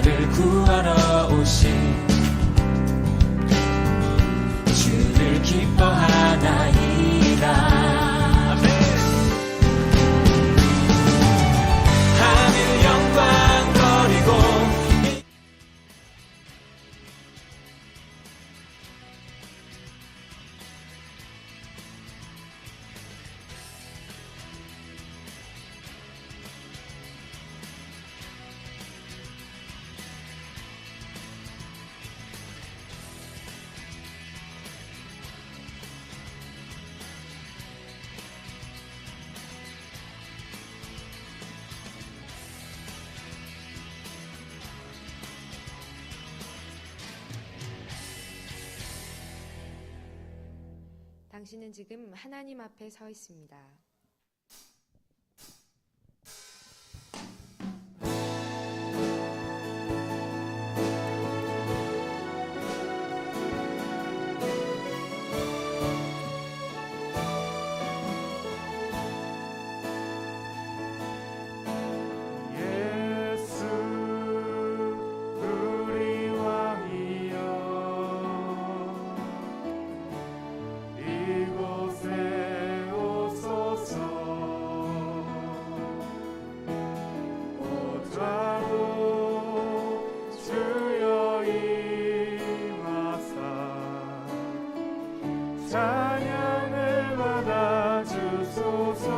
나를 구하러 오신 주를 기뻐하나이다. 하늘 영광 버리고 당신은 지금 하나님 앞에 서 있습니다. 찬양을 받아 주소서.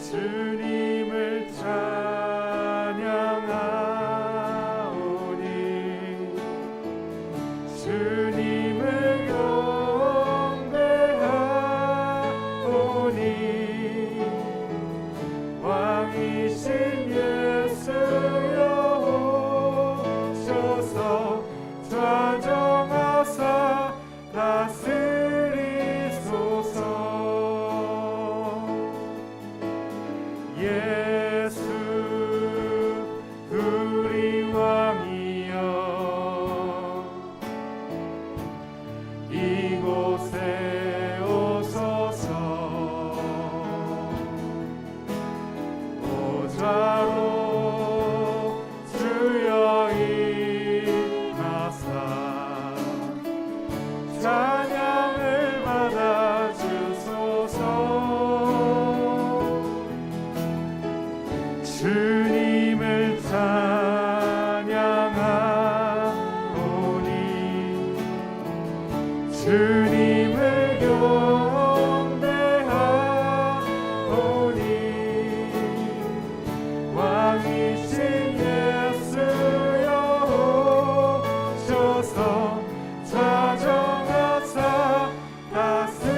주님을 찬양하오니 주님을 경배하오니 왕이신 예수여 오셔서 좌정하사 다스리소서. 예수 우리 왕이여 이곳에 오소서. 보좌로 주여 찬양을 받아 주소서. 주님을 찬양하오니 주님을 경배하오니 왕이신 예수여 오셔서 좌정하사 다스리소서.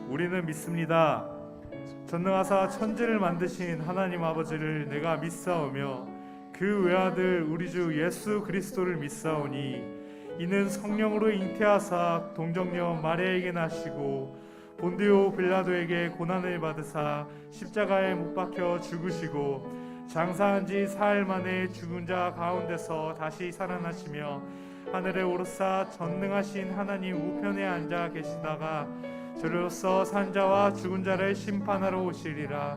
우리는 믿습니다. 전능하사 천지를 만드신 하나님 아버지를 내가 믿사오며 그 외아들 우리 주 예수 그리스도를 믿사오니 이는 성령으로 잉태하사 동정녀 마리아에게 나시고 본디오 빌라도에게 고난을 받으사 십자가에 못 박혀 죽으시고 장사한 지 사흘 만에 죽은 자 가운데서 다시 살아나시며 하늘에 오르사 전능하신 하나님 우편에 앉아 계시다가 저로서 산 자와 죽은 자를 심판하러 오시리라.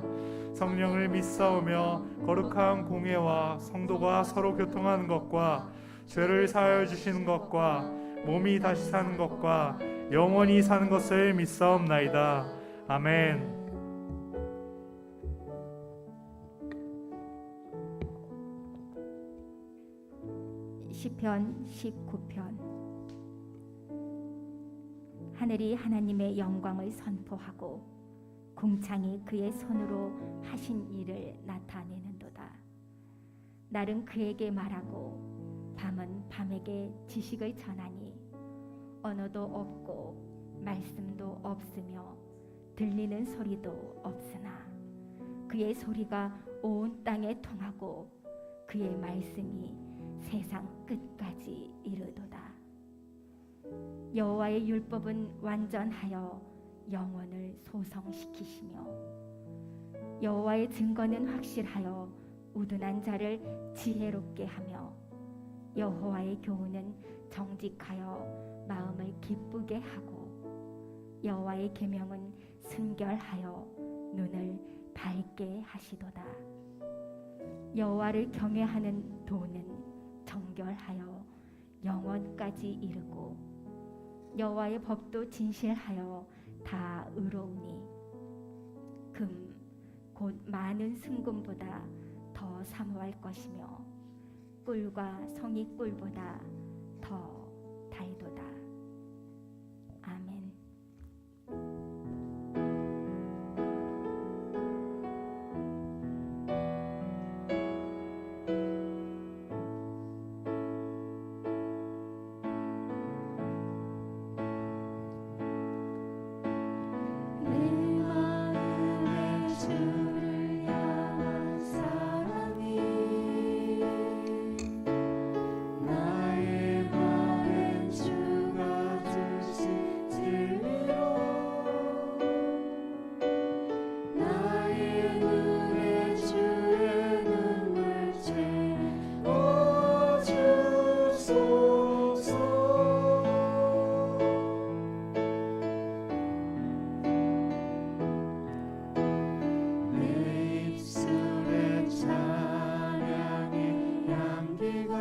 성령을 믿사오며 거룩한 공예와 성도가 서로 교통하는 것과 죄를 사하여 주시는 것과 몸이 다시 사는 것과 영원히 사는 것을 믿사옵나이다. 아멘. 시편 19편. 하늘이 하나님의 영광을 선포하고 궁창이 그의 손으로 하신 일을 나타내는도다. 날은 그에게 말하고 밤은 밤에게 지식을 전하니 언어도 없고 말씀도 없으며 들리는 소리도 없으나 그의 소리가 온 땅에 통하고 그의 말씀이 세상 끝까지 이르도다. 여호와의 율법은 완전하여 영혼을 소성시키시며 여호와의 증거는 확실하여 우둔한 자를 지혜롭게 하며 여호와의 교훈은 정직하여 마음을 기쁘게 하고 여호와의 계명은 순결하여 눈을 밝게 하시도다. 여호와를 경외하는 도는 정결하여 영원까지 이르고 여호와의 법도 진실하여 다 의로우니 금 곧 많은 순금보다 더 사모할 것이며 꿀과 성이 꿀보다 더 달도다. 아멘. 내 마음에 주를 향한 사랑이 나의 마음에 주가 주신 진리로 나의 눈에 주의 눈물 채워주소서. 내 입술에 찬양의 향기가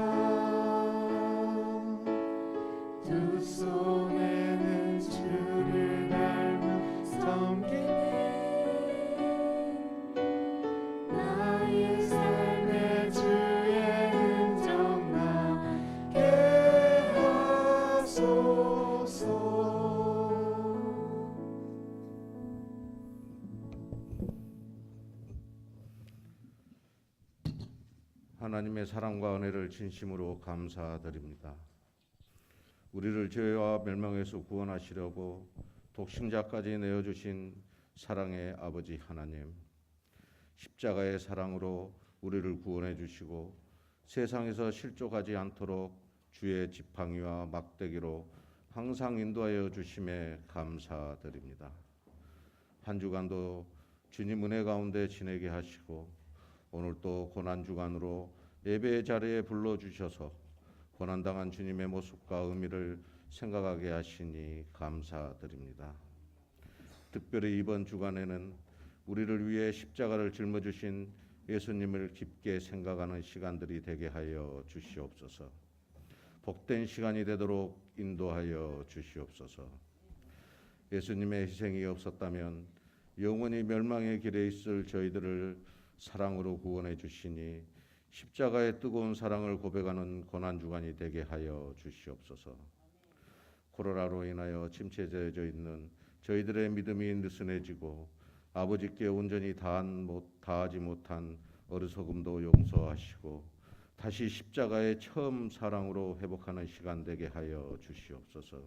두 손에는 주를 닮은 섬김이 나의 삶에 주의 흔적 나게 하소서. 하나님의 사랑과 은혜를 진심으로 감사드립니다. 우리를 죄와 멸망에서 구원하시려고 독생자까지 내어주신 사랑의 아버지 하나님, 십자가의 사랑으로 우리를 구원해 주시고 세상에서 실족하지 않도록 주의 지팡이와 막대기로 항상 인도하여 주심에 감사드립니다. 한 주간도 주님 은혜 가운데 지내게 하시고 오늘 또 고난주간으로 예배의 자리에 불러주셔서 고난당한 주님의 모습과 의미를 생각하게 하시니 감사드립니다. 특별히 이번 주간에는 우리를 위해 십자가를 짊어지신 예수님을 깊게 생각하는 시간들이 되게 하여 주시옵소서. 복된 시간이 되도록 인도하여 주시옵소서. 예수님의 희생이 없었다면 영원히 멸망의 길에 있을 저희들을 사랑으로 구원해 주시니 십자가의 뜨거운 사랑을 고백하는 고난주간이 되게 하여 주시옵소서. 코로나로 인하여 침체되어져 있는 저희들의 믿음이 느슨해지고 아버지께 온전히 다하지 못한 어리석음도 용서하시고 다시 십자가의 처음 사랑으로 회복하는 시간 되게 하여 주시옵소서.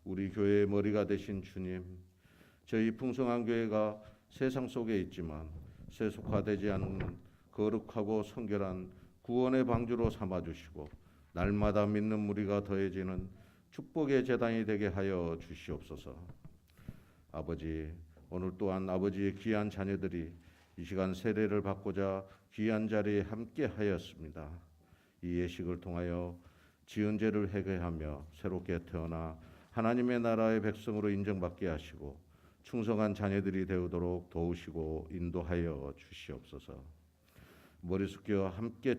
우리 교회의 머리가 되신 주님, 저희 풍성한 교회가 세상 속에 있지만 세속화되지 않는 거룩하고 성결한 구원의 방주로 삼아주시고 날마다 믿는 무리가 더해지는 축복의 재단이 되게 하여 주시옵소서. 아버지, 오늘 또한 아버지의 귀한 자녀들이 이 시간 세례를 받고자 귀한 자리에 함께 하였습니다. 이 예식을 통하여 지은 죄를 회개하며 새롭게 태어나 하나님의 나라의 백성으로 인정받게 하시고 충성한 자녀들이 되도록 도우시고 인도하여 주시옵소서. 머리 숙여 함께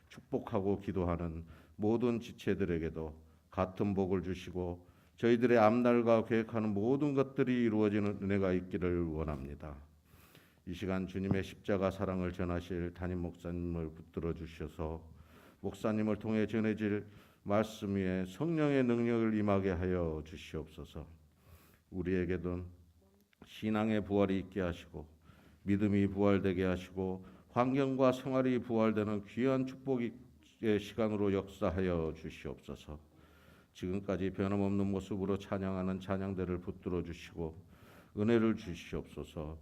축복하고 기도하는 모든 지체들에게도 같은 복을 주시고 저희들의 앞날과 계획하는 모든 것들이 이루어지는 은혜가 있기를 원합니다. 이 시간 주님의 십자가 사랑을 전하실 담임 목사님을 붙들어 주셔서 목사님을 통해 전해질 말씀 위에 성령의 능력을 임하게 하여 주시옵소서. 우리에게도 신앙의 부활이 있게 하시고 믿음이 부활되게 하시고 환경과 생활이 부활되는 귀한 축복의 시간으로 역사하여 주시옵소서. 지금까지 변함없는 모습으로 찬양하는 찬양대를 붙들어 주시고 은혜를 주시옵소서.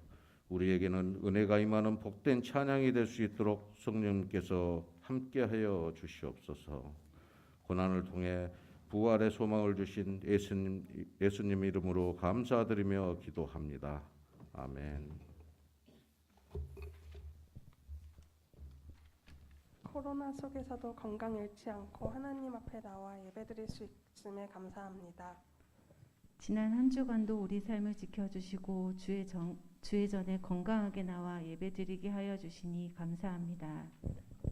우리에게는 은혜가 임하는 복된 찬양이 될 수 있도록 성령님께서 함께하여 주시옵소서. 고난을 통해 부활의 소망을 주신 예수님 이름으로 감사드리며 기도합니다. 아멘. 코로나 속에서도 건강 잃지 않고 하나님 앞에 나와 예배드릴 수 있음에 감사합니다. 지난 한 주간도 우리 삶을 지켜주시고 주의 전에 건강하게 나와 예배드리게 하여 주시니 감사합니다.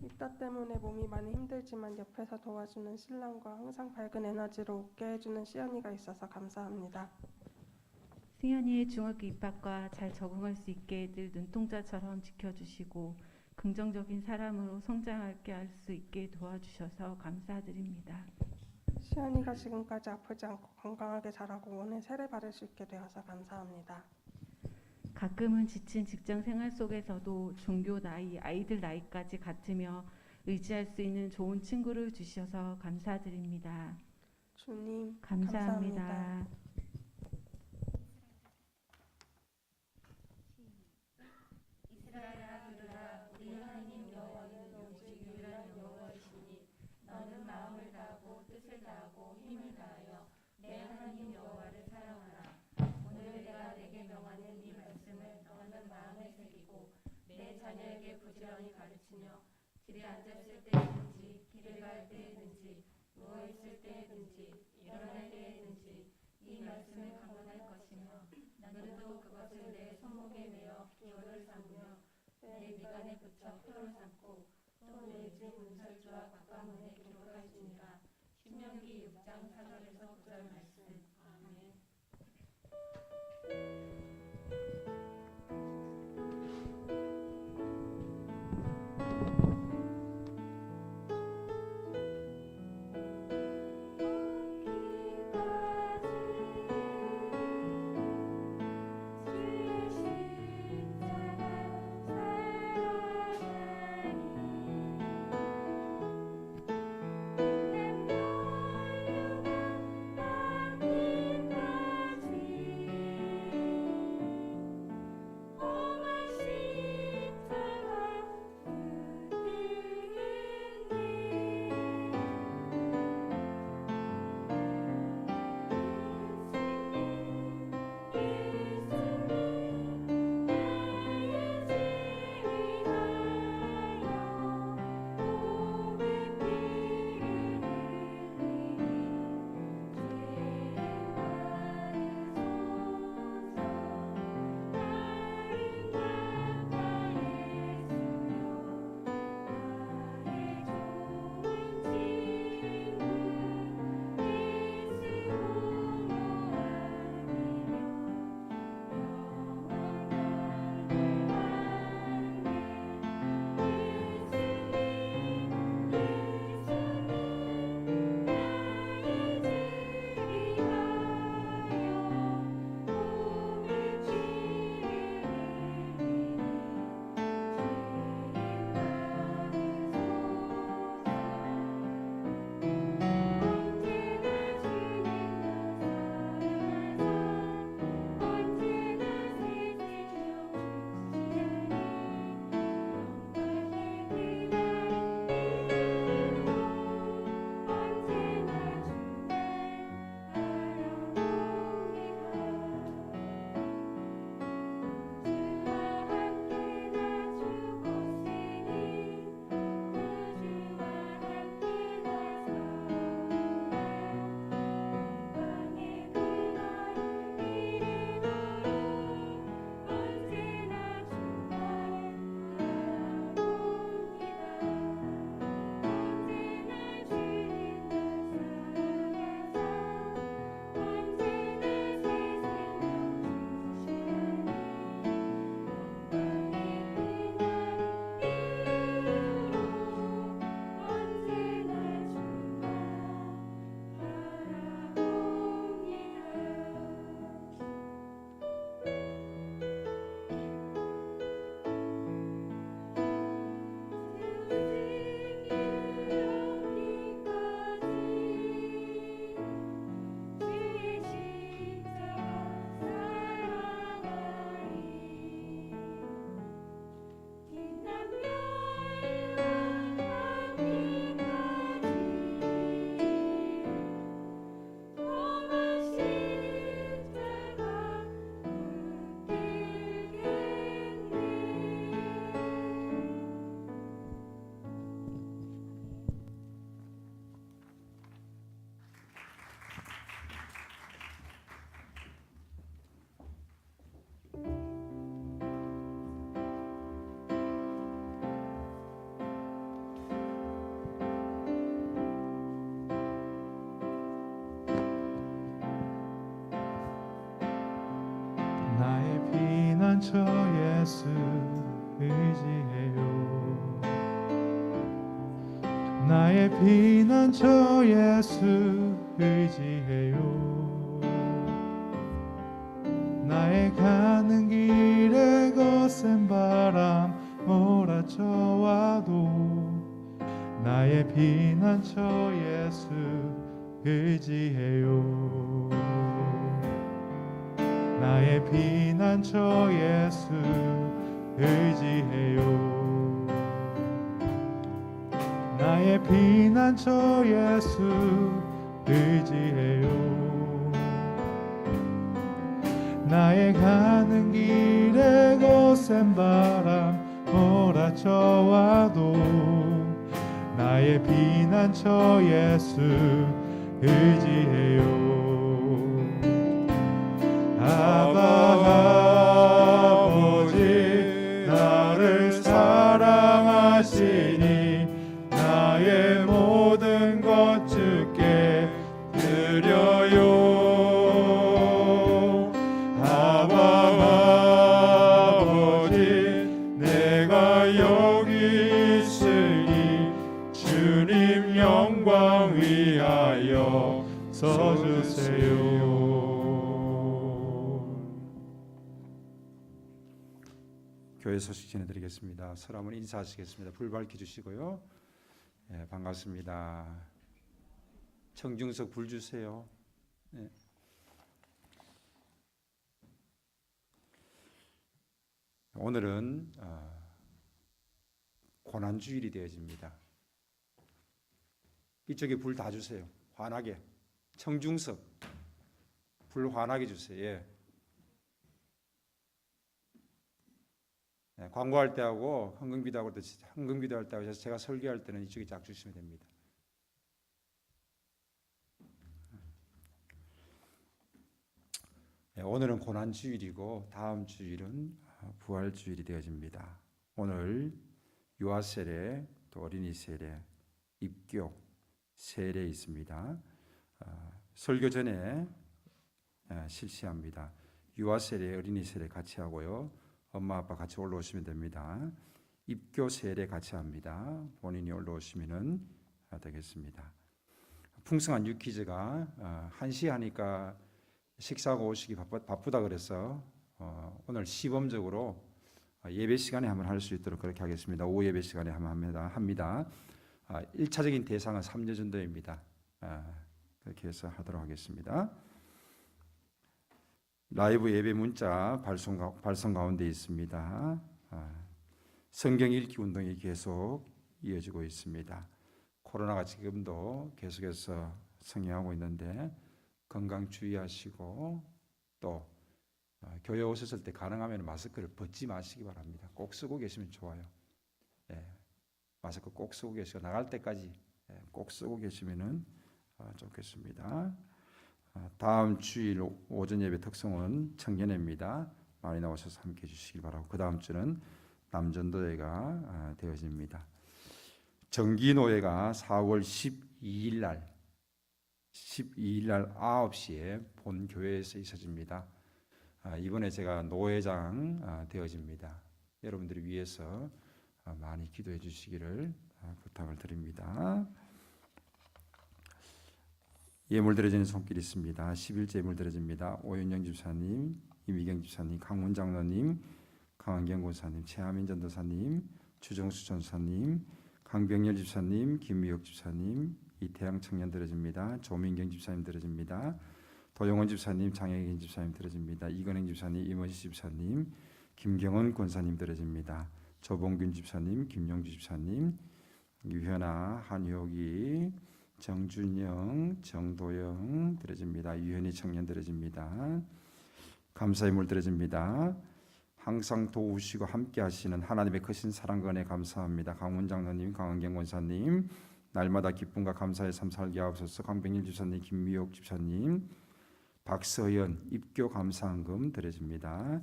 이 tat 때문에 몸이 많이 힘들지만 옆에서 도와주는 신랑과 항상 밝은 에너지로 웃게 해주는 시연이가 있어서 감사합니다. 승현이의 중학교 입학과 잘 적응할 수 있게 늘 눈동자처럼 지켜주시고 긍정적인 사람으로 성장하게 할 수 있게 도와주셔서 감사드립니다. 시연이가 지금까지 아프지 않고 건강하게 자라고 오늘 세례 받을 수 있게 되어서 감사합니다. 가끔은 지친 직장 생활 속에서도 종교 나이, 아이들 나이까지 같으며 의지할 수 있는 좋은 친구를 주셔서 감사드립니다. 주님 감사합니다. 예수 의지해요. 나의 피난처 예수 의지해요. 나의 가는 길에 거센 바람 몰아쳐와도 나의 피난처 예수 의지해요. 나의 피난처 예수 의지해요. 나의 피난처 예수 의지해요. 나의 가는 길에 거센 바람 몰아쳐와도 나의 피난처 예수 의지해요. 아바 아버지 나를 사랑하시니 나의 모든 것 주께 드려요. 영광 위하여 서주세요. 교회 소식 전해드리겠습니다. 서람은 인사하시겠습니다. 불 밝혀주시고요. 네, 반갑습니다. 청중석 불 주세요. 네. 오늘은 고난주일이 되어집니다. 이쪽에 불 다 주세요. 환하게. 청중석 불 환하게 주세요. 예. 네, 광고할 때 하고 헌금기도 하고 헌금기도 할 때 하고 제가 설교할 때는 이쪽에 쫙 주시면 됩니다. 네, 오늘은 고난주일이고 다음 주일은 부활주일이 되어집니다. 오늘 유아세례 또 어린이 세례 입교 세례 있습니다. 설교 전에 실시합니다. 유아 세례, 어린이 세례 같이 하고요. 엄마 아빠 같이 올라오시면 됩니다. 입교 세례 같이 합니다. 본인이 올라오시면 되겠습니다. 풍성한 유퀴즈가 1시 하니까 식사하고 오시기 바쁘다 그래서 오늘 시범적으로 예배 시간에 한번 할 수 있도록 그렇게 하겠습니다. 오후 예배 시간에 한번 합니다. 1차적인 대상은 3여전도입니다. 그렇게 해서 하도록 하겠습니다. 라이브 예배 문자 발송 가운데 있습니다. 성경 읽기 운동이 계속 이어지고 있습니다. 코로나가 지금도 계속해서 성행하고 있는데 건강 주의하시고 또 교회 오셨을 때 가능하면 마스크를 벗지 마시기 바랍니다. 꼭 쓰고 계시면 좋아요. 마스크 꼭 쓰고 계시고 나갈 때까지 꼭 쓰고 계시면은 좋겠습니다. 다음 주일 오전 예배 특성은 청년회입니다. 많이 나오셔서 함께 해주시기 바라고 그 다음 주는 남전도회가 되어집니다. 정기노회가 4월 12일 날 9시에 본 교회에서 있어집니다. 이번에 제가 노회장 되어집니다. 여러분들을 위해서 많이 기도해 주시기를 부탁을 드립니다. 예물 드려지는 손길 있습니다. 11째 예물 드려집니다. 오윤영 집사님, 이미경 집사님, 강문 장로님, 강한경 권사님, 최하민 전도사님, 주정수 전사님, 강병열 집사님, 김미혁 집사님, 이태양 청년 드려집니다. 조민경 집사님 드려집니다. 도영원 집사님, 장혜긴 집사님 드려집니다. 이건행 집사님, 임원시 집사님, 김경원 권사님 드려집니다. 조봉균 집사님, 김용주 집사님, 유현아, 한효기, 정준영, 정도영 드려집니다. 유현이 청년 드려집니다. 감사의 물 드려집니다. 항상 도우시고 함께 하시는 하나님의 크신 사랑과 은혜 감사합니다. 강훈 장로님, 강은경 권사님, 날마다 기쁨과 감사의 삶 살게 하옵소서. 강병일 집사님, 김미옥 집사님, 박서연 입교 감사헌금 드려집니다.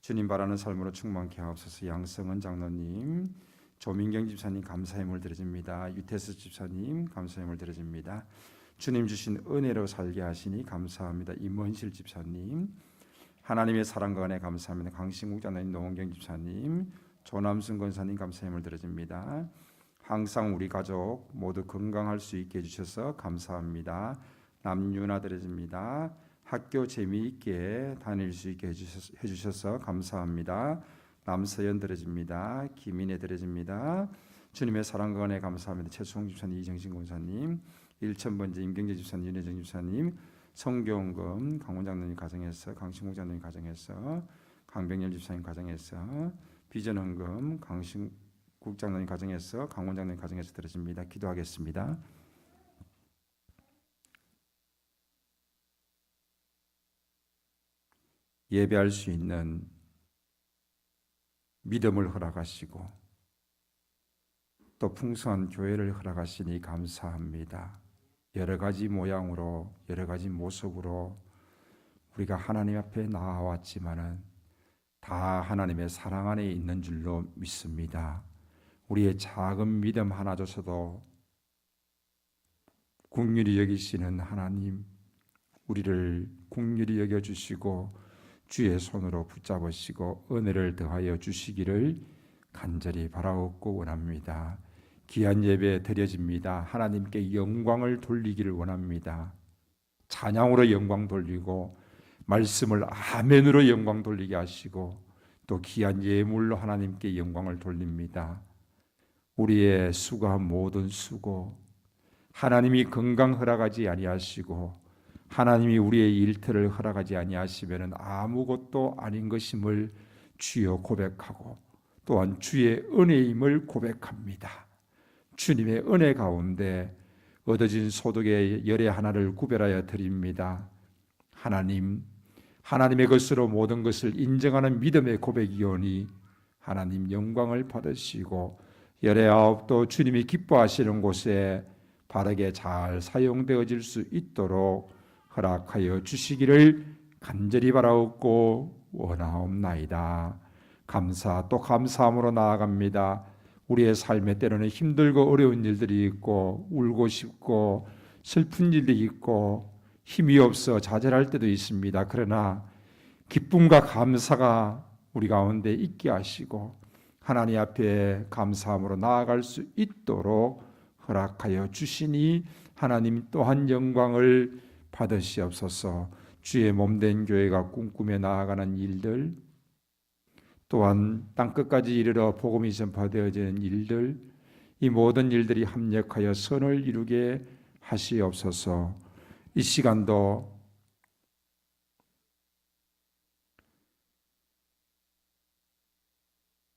주님 바라는 삶으로 충만케 하옵소서. 양성은 장로님, 조민경 집사님 감사의 물 드려집니다. 유태수 집사님 감사의 물 드려집니다. 주님 주신 은혜로 살게 하시니 감사합니다. 임원실 집사님, 하나님의 사랑과 은혜 감사합니다. 강신국 장로님, 노원경 집사님, 조남순 권사님 감사함을 드려집니다. 항상 우리 가족 모두 건강할 수 있게 해주셔서 감사합니다. 남윤아 드려집니다. 학교 재미있게 다닐 수 있게 해주셔서 감사합니다. 남서연 드려집니다. 김인혜 드려집니다. 주님의 사랑과 은혜 감사합니다. 최수홍 집사님, 이정신 권사님, 1000번째 임경재 집사님, 윤혜정 집사님, 성경금 강원장로님 가정에서, 강신국 장로님 가정에서, 강병렬 집사님 가정에서, 비전헌금 강신국 장로님 가정에서, 강원장로님 가정에서 드려집니다. 기도하겠습니다. 예배할 수 있는 믿음을 허락하시고 또 풍성한 교회를 허락하시니 감사합니다. 여러 가지 모양으로 여러 가지 모습으로 우리가 하나님 앞에 나아왔지만은 다 하나님의 사랑 안에 있는 줄로 믿습니다. 우리의 작은 믿음 하나조차도 긍휼히 여기시는 하나님, 우리를 긍휼히 여겨주시고 주의 손으로 붙잡으시고 은혜를 더하여 주시기를 간절히 바라옵고 원합니다. 귀한 예배 드려집니다. 하나님께 영광을 돌리기를 원합니다. 찬양으로 영광 돌리고 말씀을 아멘으로 영광 돌리게 하시고 또 귀한 예물로 하나님께 영광을 돌립니다. 우리의 수고한 모든 수고, 하나님이 건강 허락하지 아니하시고 하나님이 우리의 일터를 허락하지 아니하시면 아무것도 아닌 것임을 주여 고백하고 또한 주의 은혜임을 고백합니다. 주님의 은혜 가운데 얻어진 소득의 열의 하나를 구별하여 드립니다. 하나님의 것으로 모든 것을 인정하는 믿음의 고백이오니 하나님 영광을 받으시고 열의 아홉도 주님이 기뻐하시는 곳에 바르게 잘 사용되어질 수 있도록 허락하여 주시기를 간절히 바라옵고 원하옵나이다. 감사 또 감사함으로 나아갑니다. 우리의 삶에 때로는 힘들고 어려운 일들이 있고 울고 싶고 슬픈 일이 있고 힘이 없어 좌절할 때도 있습니다. 그러나 기쁨과 감사가 우리 가운데 있게 하시고 하나님 앞에 감사함으로 나아갈 수 있도록 허락하여 주시니 하나님 또한 영광을 받으시옵소서. 주의 몸된 교회가 꿈꾸며 나아가는 일들, 또한 땅끝까지 이르러 복음이 전파되어지는 일들, 이 모든 일들이 합력하여 선을 이루게 하시옵소서. 이 시간도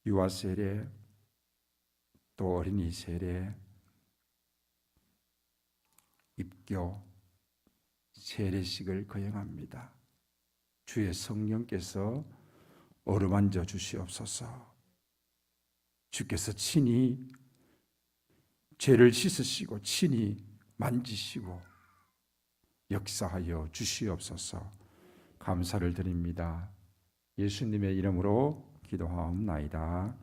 유아 세례 또 어린이 세례, 입교, 세례식을 거행합니다. 주의 성령께서 어루만져 주시옵소서. 주께서 친히 죄를 씻으시고 친히 만지시고 역사하여 주시옵소서. 감사를 드립니다. 예수님의 이름으로 기도하옵나이다.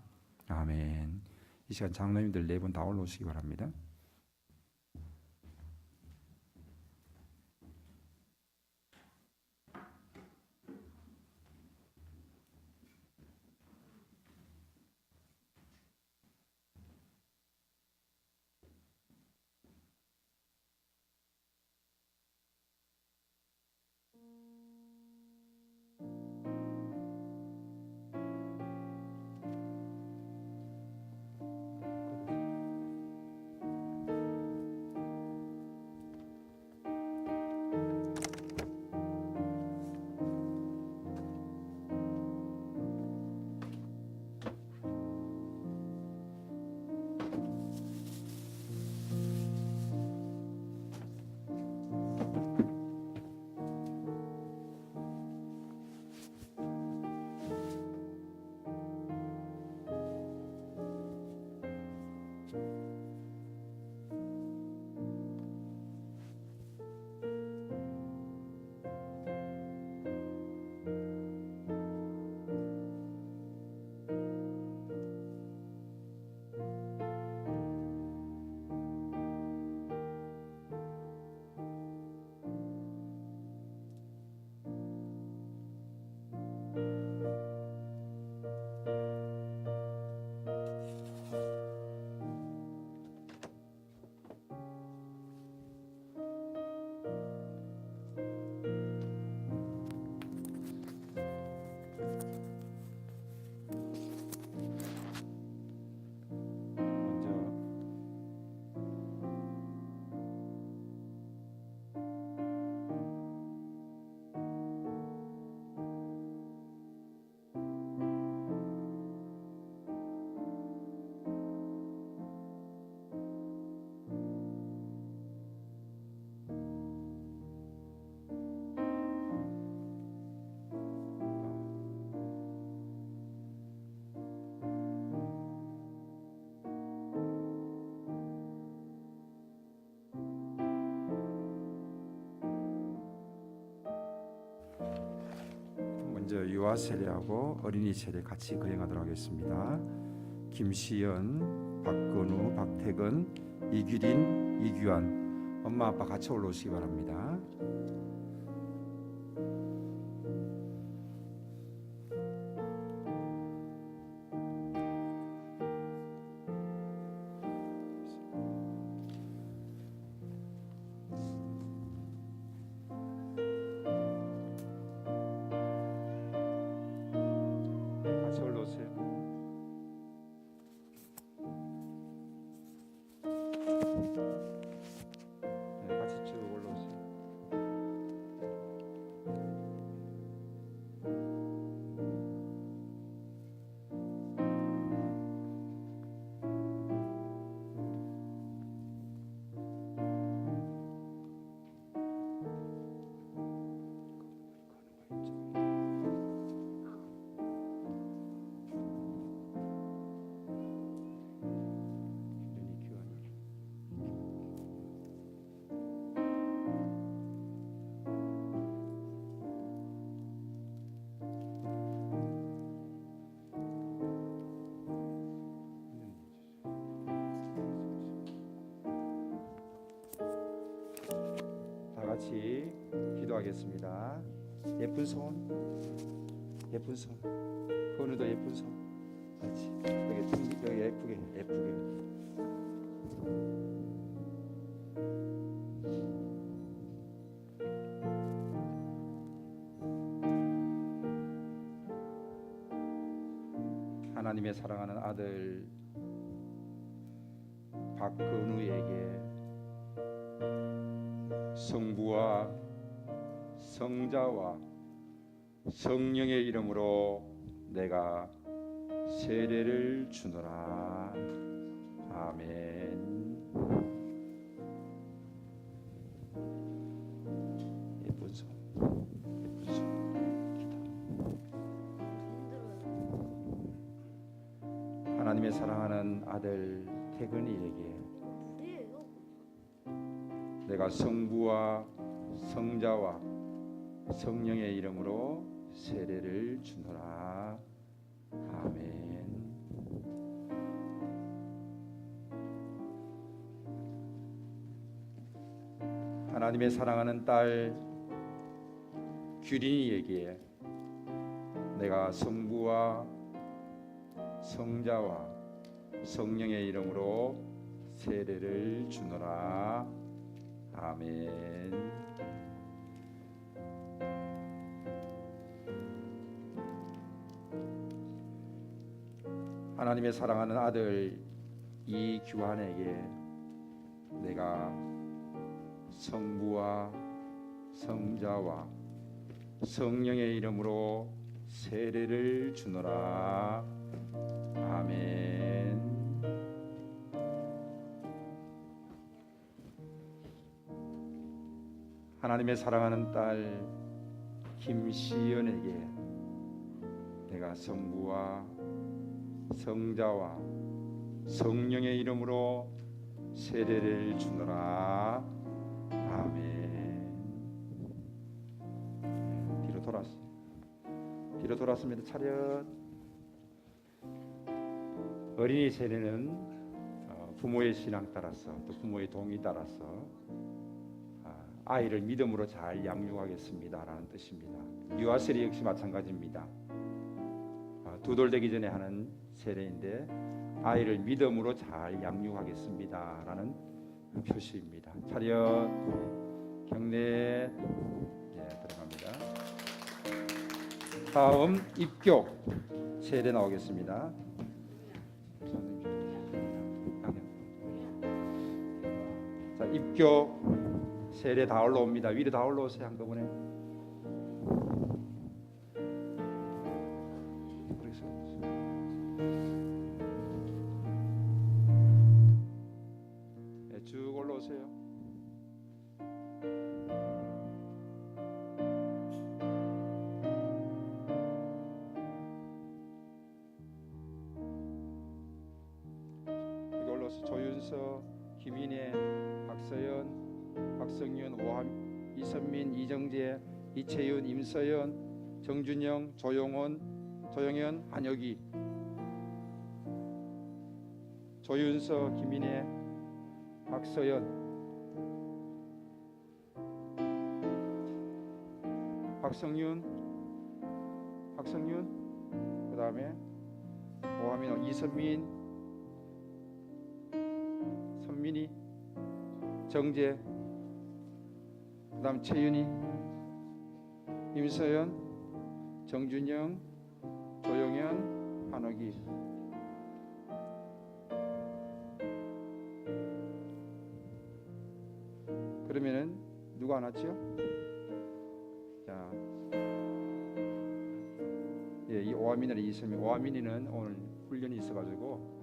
아멘. 이 시간 장로님들 4분 다 올라오시기 바랍니다. 먼저 유아 세례하고 어린이 세례 같이 거행하도록 하겠습니다. 김시연, 박건우, 박태근, 이규린, 이규환 엄마 아빠 같이 올라오시기 바랍니다. 같이 올라오세요. 네, 같이 쭉 올라오세요. 다 같이 기도하겠습니다. 예쁜 손, 예쁜 손, 건우도 예쁜 손, 같이 여기 예쁘게, 예쁘게. 하나님의 사랑하는 아들 박건우에게 성부와 성자와 성령의 이름으로 내가 세례를 주노라. 아멘. 예쁜 손, 예쁜 손, 기도. 하나님의 사랑하는 아들 태근이에게 내가 성부와 성자와 성령의 이름으로 세례를 주노라. 아멘. 하나님의 사랑하는 딸 규린이에게 내가 성부와 성자와 성령의 이름으로 세례를 주노라. 아멘. 하나님의 사랑하는 아들 이규환에게 내가 성부와 성자와 성령의 이름으로 세례를 주노라. 아멘. 하나님의 사랑하는 딸 김시연에게 내가 성부와 성자와 성령의 이름으로 세례를 주노라. 아멘. 뒤로 돌았습니다. 차렷. 어린이 세례는 부모의 신앙 따라서 또 부모의 동의 따라서 아이를 믿음으로 잘 양육하겠습니다라는 뜻입니다. 유아 세례 역시 마찬가지입니다. 두 돌 되기 전에 하는 세례인데 아이를 믿음으로 잘 양육하겠습니다라는 표시입니다. 차렷. 경례. 네, 들어갑니다. 다음 입교 세례 나오겠습니다. 자, 입교 세례 다 올라옵니다. 위로 다 올라오세요. 한꺼번에. 네, 쭉 올라오세요. 여기 올라오세요. 조윤서, 김인혜, 박서연, 박성윤, 오함, 이선민, 이정재, 이채윤, 임서연, 정준영, 조용현, 한혁이, 조윤서, 김인혜, 박서연, 박성윤, 그 다음에 오하민호, 이선민, 선민이, 정재, 그 다음 최윤희, 임서연, 정준영, 조용현, 한옥이. 그러면은 누가 안 왔죠? 자, 예, 이 오하민이나 이선민, 오하민이는 오늘 훈련이 있어가지고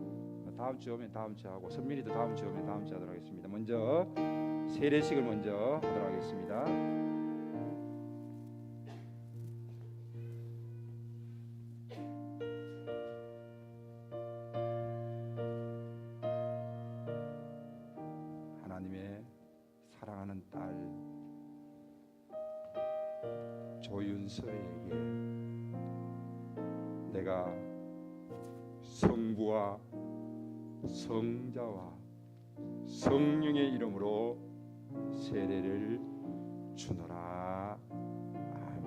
다음 주 오면 다음 주 하고, 선민이도 다음 주 오면 다음 주 하도록 하겠습니다. 먼저 세례식을 먼저 하도록 하겠습니다. 하나님의 사랑하는 딸 조윤서에게 내가 성부와 성자와 성령의 이름으로 세례를 주노라. 아멘.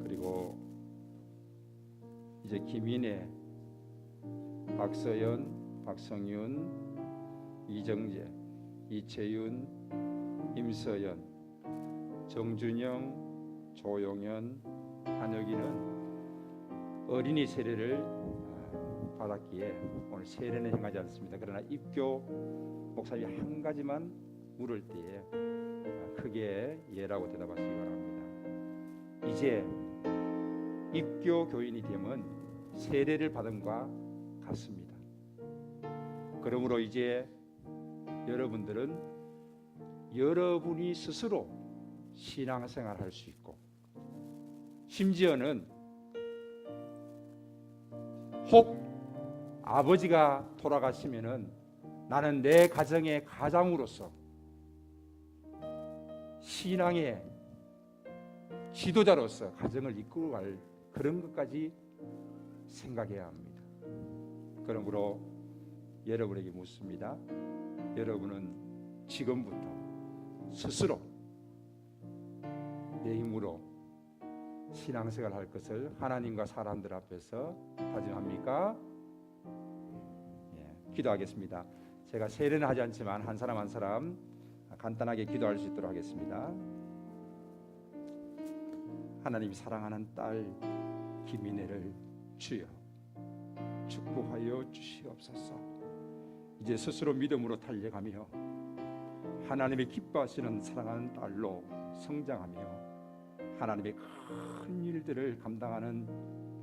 그리고 이제 김인혜, 박서연, 박성윤, 이정재, 이채윤, 임서연, 정준영, 조용현, 한혁이는 어린이 세례를 받았기에 오늘 세례는 행하지 않습니다. 그러나 입교 목사님이 한 가지만 물을 때에 크게 예라고 대답하시기 바랍니다. 이제 입교 교인이 되면 세례를 받음과 같습니다. 그러므로 이제 여러분들은 여러분이 스스로 신앙생활 할 수 있고, 심지어는 혹 아버지가 돌아가시면은 나는 내 가정의 가장으로서 신앙의 지도자로서 가정을 이끌어 갈 그런 것까지 생각해야 합니다. 그러므로 여러분에게 묻습니다. 여러분은 지금부터 스스로 내 힘으로 신앙생활 할 것을 하나님과 사람들 앞에서 다짐합니까? 예, 기도하겠습니다. 제가 세례는 하지 않지만 한 사람 한 사람 간단하게 기도할 수 있도록 하겠습니다. 하나님 사랑하는 딸 김인혜를 주여 축복하여 주시옵소서. 이제 스스로 믿음으로 달려가며 하나님의 기뻐하시는 사랑하는 딸로 성장하며 하나님의 큰 일들을 감당하는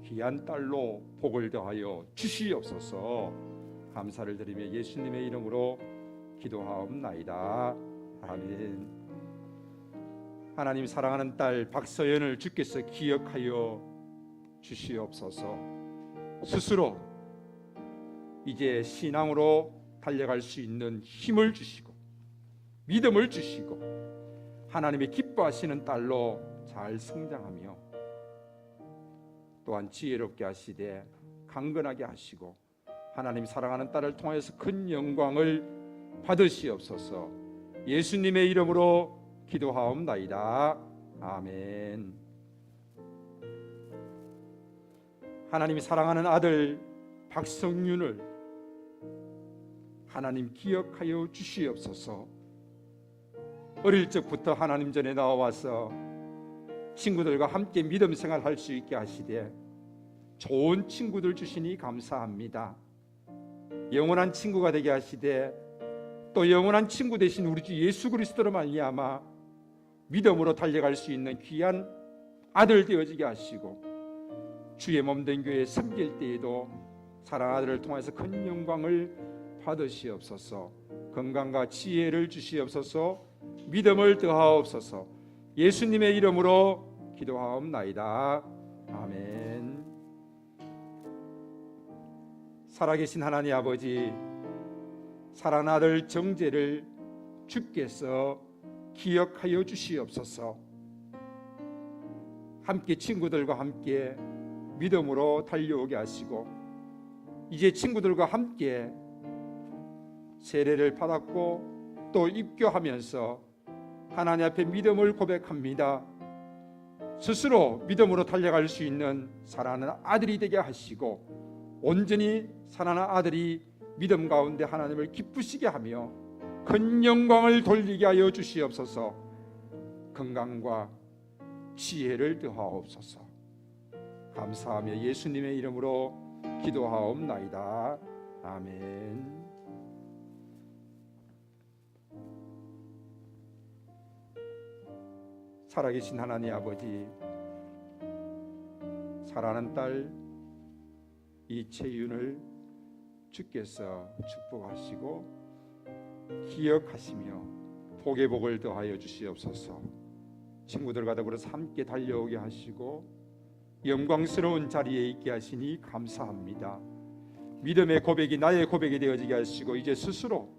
귀한 딸로 복을 더하여 주시옵소서. 감사를 드리며 예수님의 이름으로 기도하옵나이다. 아멘. 하나님 사랑하는 딸 박서연을 주께서 기억하여 주시옵소서. 스스로 이제 신앙으로 달려갈 수 있는 힘을 주시고 믿음을 주시고 하나님의 기뻐하시는 딸로 잘 성장하며 또한 지혜롭게 하시되 강건하게 하시고 하나님 사랑하는 딸을 통해서 큰 영광을 받으시옵소서. 예수님의 이름으로 기도하옵나이다. 아멘. 하나님이 사랑하는 아들 박성윤을 하나님 기억하여 주시옵소서. 어릴 적부터 하나님 전에 나와서 친구들과 함께 믿음 생활할 수 있게 하시되 좋은 친구들 주시니 감사합니다. 영원한 친구가 되게 하시되 또 영원한 친구 되신 우리 주 예수 그리스도로 말미암아 믿음으로 달려갈 수 있는 귀한 아들 되어지게 하시고 주의 몸된 교회에 섬길 때에도 사랑하는 아들을 통해서 큰 영광을 받으시옵소서. 건강과 지혜를 주시옵소서. 믿음을 더하옵소서. 예수님의 이름으로 기도하옵나이다. 아멘. 살아계신 하나님 아버지, 사랑하는 아들 정재를 주께서 기억하여 주시옵소서. 함께 친구들과 함께 믿음으로 달려오게 하시고, 이제 친구들과 함께 세례를 받았고 또 입교하면서 하나님 앞에 믿음을 고백합니다. 스스로 믿음으로 달려갈 수 있는 사랑하는 아들이 되게 하시고, 온전히 사랑하는 아들이 믿음 가운데 하나님을 기쁘시게 하며 큰 영광을 돌리게 하여 주시옵소서. 건강과 지혜를 더하옵소서. 감사하며 예수님의 이름으로 기도하옵나이다. 아멘. 살아계신 하나님 아버지, 사랑하는 딸 이채윤을 주께서 축복하시고 기억하시며 복의 복을 더하여 주시옵소서. 친구들과 더불어서 함께 달려오게 하시고 영광스러운 자리에 있게 하시니 감사합니다. 믿음의 고백이 나의 고백이 되어지게 하시고, 이제 스스로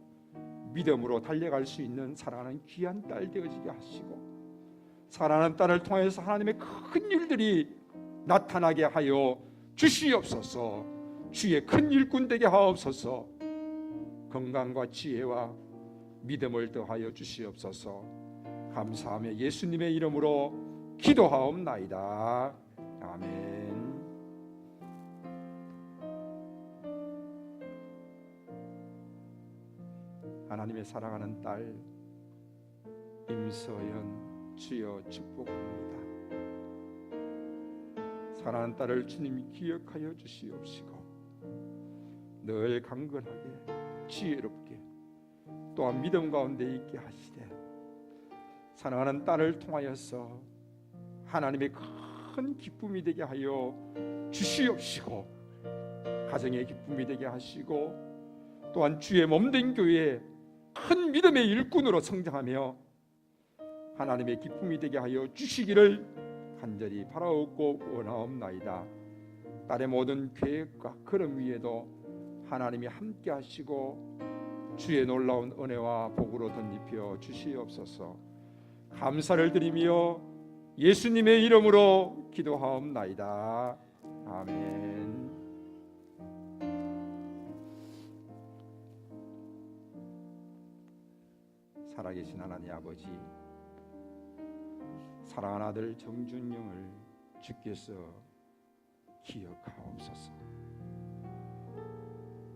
믿음으로 달려갈 수 있는 사랑하는 귀한 딸 되어지게 하시고, 사랑하는 딸을 통해서 하나님의 큰 일들이 나타나게 하여 주시옵소서. 주의 큰 일꾼 되게 하옵소서. 건강과 지혜와 믿음을 더하여 주시옵소서. 감사하며 예수님의 이름으로 기도하옵나이다. 아멘. 하나님의 사랑하는 딸 임서연 주여 축복합니다. 사랑하는 딸을 주님이 기억하여 주시옵시고 늘 강건하게 지혜롭게 또한 믿음 가운데 있게 하시되, 사랑하는 딸을 통하여서 하나님의 큰 기쁨이 되게 하여 주시옵시고, 가정의 기쁨이 되게 하시고, 또한 주의 몸된 교회에 큰 믿음의 일꾼으로 성장하며 하나님의 기쁨이 되게 하여 주시기를 간절히 바라옵고 원하옵나이다. 딸의 모든 계획과 걸음 위에도 하나님이 함께 하시고 주의 놀라운 은혜와 복으로 덧입혀 주시옵소서. 감사를 드리며 예수님의 이름으로 기도하옵나이다. 아멘. 살아계신 하나님 아버지, 사랑하는 아들 정준영을 주께서 기억하옵소서.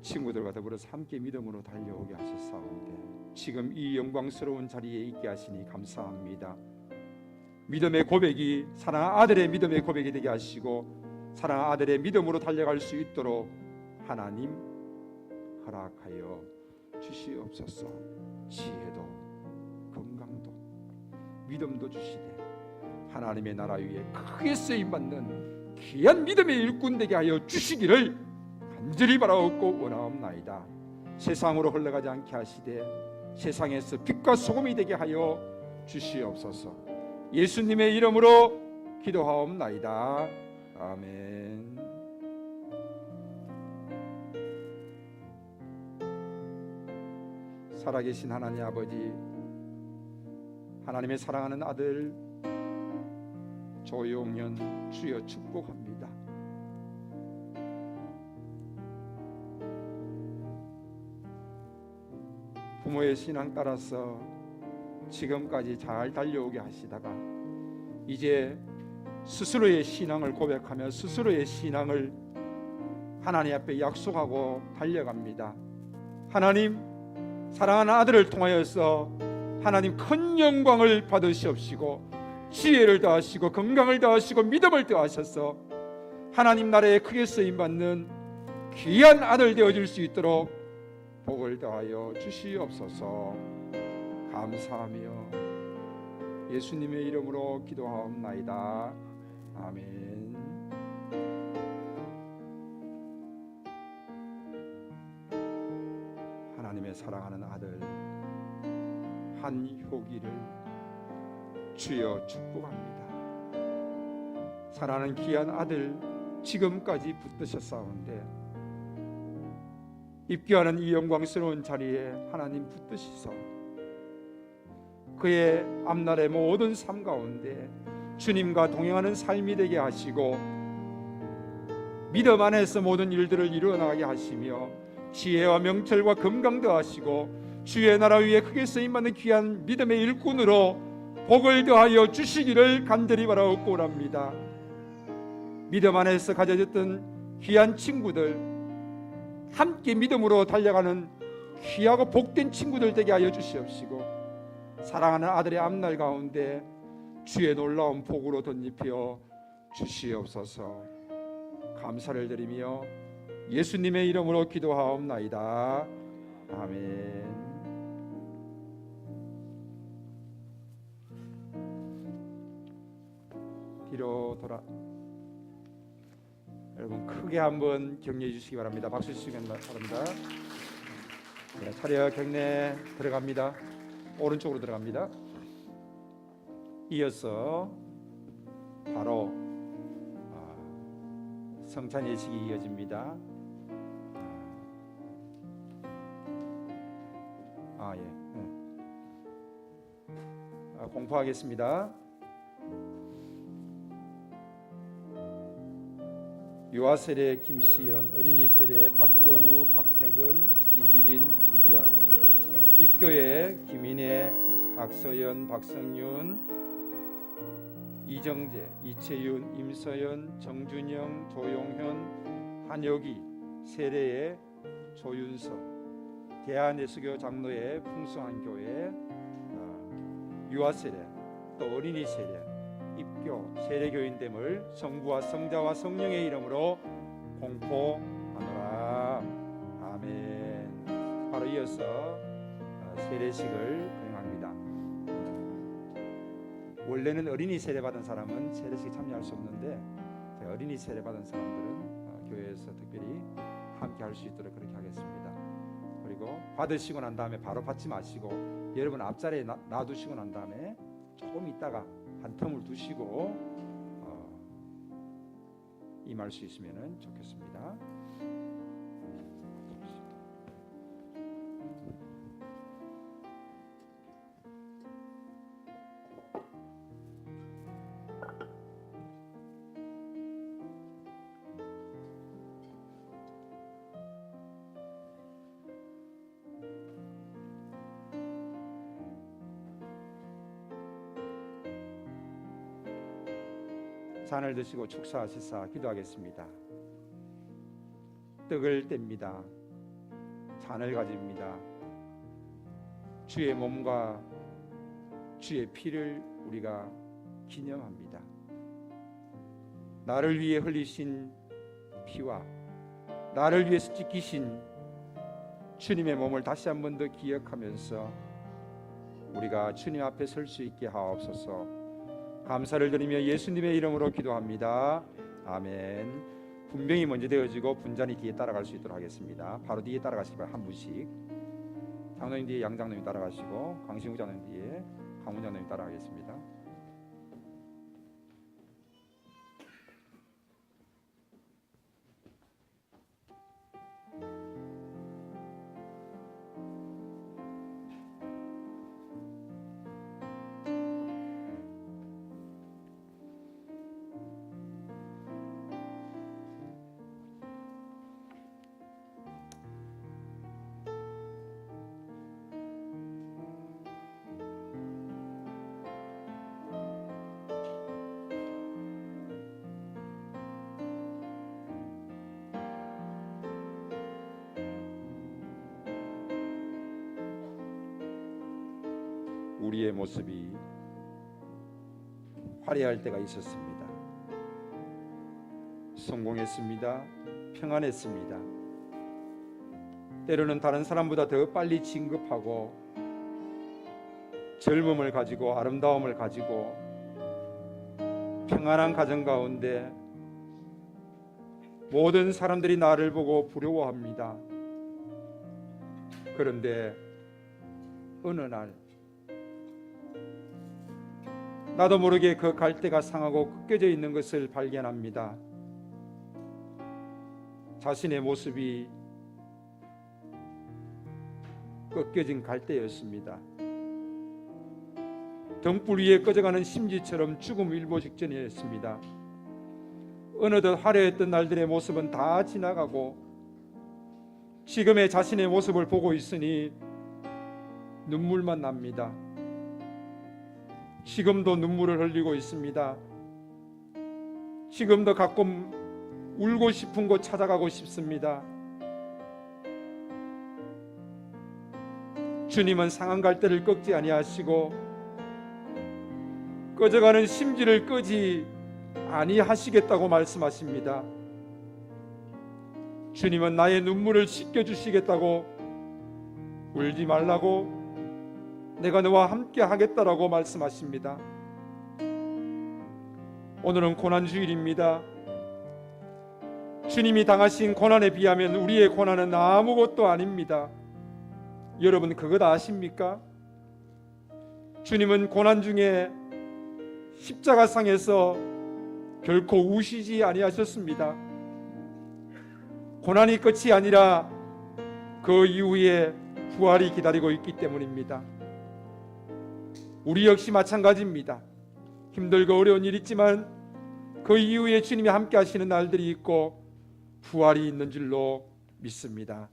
친구들과 더불어서 함께 믿음으로 달려오게 하셨사온데 지금 이 영광스러운 자리에 있게 하시니 감사합니다. 믿음의 고백이 사랑하는 아들의 믿음의 고백이 되게 하시고, 사랑하는 아들의 믿음으로 달려갈 수 있도록 하나님 허락하여 주시옵소서. 지혜도 건강도 믿음도 주시되 하나님의 나라 위에 크게 쓰임받는 귀한 믿음의 일꾼 되게 하여 주시기를 간절히 바라옵고 원하옵나이다. 세상으로 흘러가지 않게 하시되 세상에서 빛과 소금이 되게 하여 주시옵소서. 예수님의 이름으로 기도하옵나이다. 아멘. 살아계신 하나님 아버지, 하나님의 사랑하는 아들 조용현 주여 축복합니다. 부모의 신앙 따라서 지금까지 잘 달려오게 하시다가 이제 스스로의 신앙을 고백하며 스스로의 신앙을 하나님 앞에 약속하고 달려갑니다. 하나님, 사랑하는 아들을 통하여서 하나님 큰 영광을 받으시옵시고 지혜를 더하시고 건강을 더하시고 믿음을 더하셔서 하나님 나라에 크게 쓰임받는 귀한 아들 되어질 수 있도록 복을 더하여 주시옵소서. 감사하며 예수님의 이름으로 기도하옵나이다. 아멘. 하나님의 사랑하는 아들 한효기를 주여 축복합니다. 사랑하는 귀한 아들 지금까지 붙드셨사온데 입교하는 이 영광스러운 자리에 하나님 붙드시소. 그의 앞날의 모든 삶 가운데 주님과 동행하는 삶이 되게 하시고 믿음 안에서 모든 일들을 이루어나가게 하시며 지혜와 명철과 건강 더하시고 주의 나라 위에 크게 쓰임받는 귀한 믿음의 일꾼으로 복을 더하여 주시기를 간절히 바라옵고 원합니다. 믿음 안에서 가져졌던 귀한 친구들, 함께 믿음으로 달려가는 귀하고 복된 친구들 되게 하여 주시옵시고 사랑하는 아들의 앞날 가운데 주의 놀라운 복으로 덧입혀 주시옵소서. 감사를 드리며 예수님의 이름으로 기도하옵나이다. 아멘. 뒤로 돌아. 여러분 크게 한번 격려해 주시기 바랍니다. 박수 주시기 바랍니다. 네, 차례 경례 들어갑니다. 오른쪽으로 들어갑니다. 이어서 바로 성찬 예식이 이어집니다. 공포하겠습니다. 유아 세례 김시연, 어린이 세례 박건우, 박태근, 이규린, 이규환, 입교회 김인혜, 박서연, 박성윤, 이정재, 이채윤, 임서연, 정준영, 조용현, 한혁이, 세례의 조윤석, 대한예수교 장로회 풍성한 교회, 유아 세례, 또 어린이 세례, 입교, 세례교인됨을 성부와 성자와 성령의 이름으로 공포하노라. 아멘. 바로 이어서 세례식을 거행합니다. 원래는 어린이 세례 받은 사람은 세례식에 참여할 수 없는데 어린이 세례 받은 사람들은 교회에서 특별히 함께 할 수 있도록 그렇게 하겠습니다. 그리고 받으시고 난 다음에 바로 받지 마시고 여러분 앞자리에 놔두시고 난 다음에 조금 있다가 한 텀을 두시고 임할 수 있으면 좋겠습니다. 잔을 드시고 축사하시사 기도하겠습니다. 떡을 뗍니다. 잔을 가집니다. 주의 몸과 주의 피를 우리가 기념합니다. 나를 위해 흘리신 피와 나를 위해서 찢기신 주님의 몸을 다시 한 번 더 기억하면서 우리가 주님 앞에 설 수 있게 하옵소서. 감사를 드리며 예수님의 이름으로 기도합니다. 아멘. 분명히 먼저 되어지고 분잔이 뒤에 따라갈 수 있도록 하겠습니다. 바로 뒤에 따라가시기 바랍니다. 한 분씩. 장로님 뒤에 양장로님 따라가시고 강신우 장로님 뒤에 강훈 장로님 따라가겠습니다. 우리의 모습이 화려할 때가 있었습니다. 성공했습니다. 평안했습니다. 때로는 다른 사람보다 더 빨리 진급하고 젊음을 가지고 아름다움을 가지고 평안한 가정 가운데 모든 사람들이 나를 보고 부러워합니다. 그런데 어느 날 나도 모르게 그 갈대가 상하고 꺾여져 있는 것을 발견합니다. 자신의 모습이 꺾여진 갈대였습니다. 등불 위에 꺼져가는 심지처럼 죽음 일보 직전이었습니다. 어느덧 화려했던 날들의 모습은 다 지나가고 지금의 자신의 모습을 보고 있으니 눈물만 납니다. 지금도 눈물을 흘리고 있습니다. 지금도 가끔 울고 싶은 곳 찾아가고 싶습니다. 주님은 상한 갈대를 꺾지 아니하시고 꺼져가는 심지를 끄지 아니하시겠다고 말씀하십니다. 주님은 나의 눈물을 씻겨주시겠다고, 울지 말라고, 내가 너와 함께 하겠다라고 말씀하십니다. 오늘은 고난주일입니다. 주님이 당하신 고난에 비하면 우리의 고난은 아무것도 아닙니다. 여러분 그것 아십니까? 주님은 고난 중에 십자가상에서 결코 우시지 아니하셨습니다. 고난이 끝이 아니라 그 이후에 부활이 기다리고 있기 때문입니다. 우리 역시 마찬가지입니다. 힘들고 어려운 일 있지만 그 이후에 주님이 함께 하시는 날들이 있고 부활이 있는 줄로 믿습니다.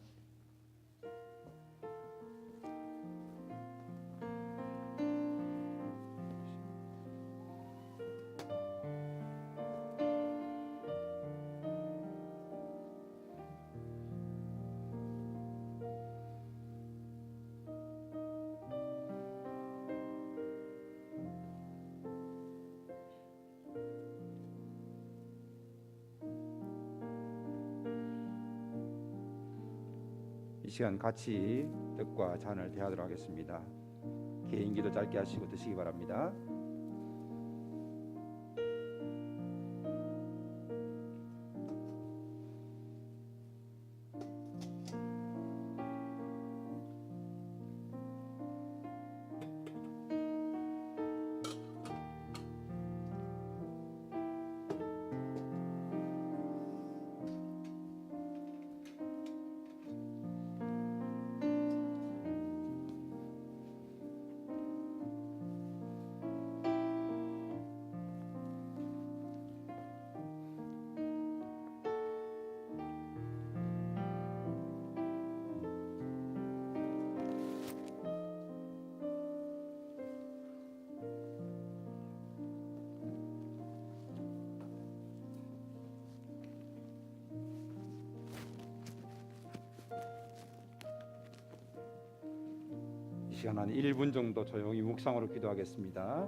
이 시간 같이 뜻과 잔을 대하도록 하겠습니다. 개인기도 짧게 하시고 드시기 바랍니다. 이 시간 한 1분 정도 조용히 묵상으로 기도하겠습니다.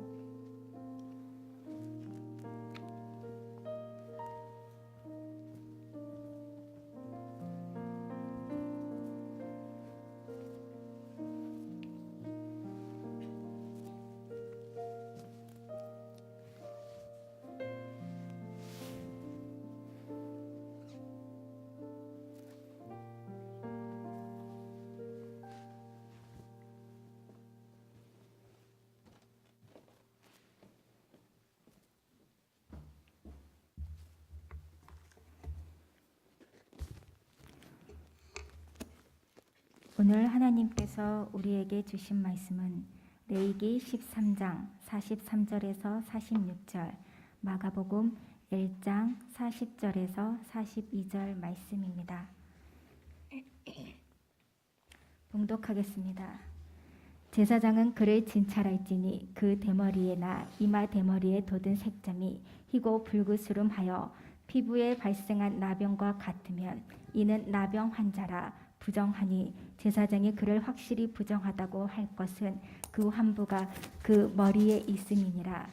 오늘 하나님께서 우리에게 주신 말씀은 레위기 13장 43절에서 46절, 마가복음 1장 40절에서 42절 말씀입니다. 봉독하겠습니다. 제사장은 그를 진찰할지니 그 대머리에나 이마 대머리에 돋은 색점이 희고 불구스름하여 피부에 발생한 나병과 같으면 이는 나병 환자라. 부정하니 제사장이 그를 확실히 부정하다고 할 것은 그 환부가 그 머리에 있음이니라.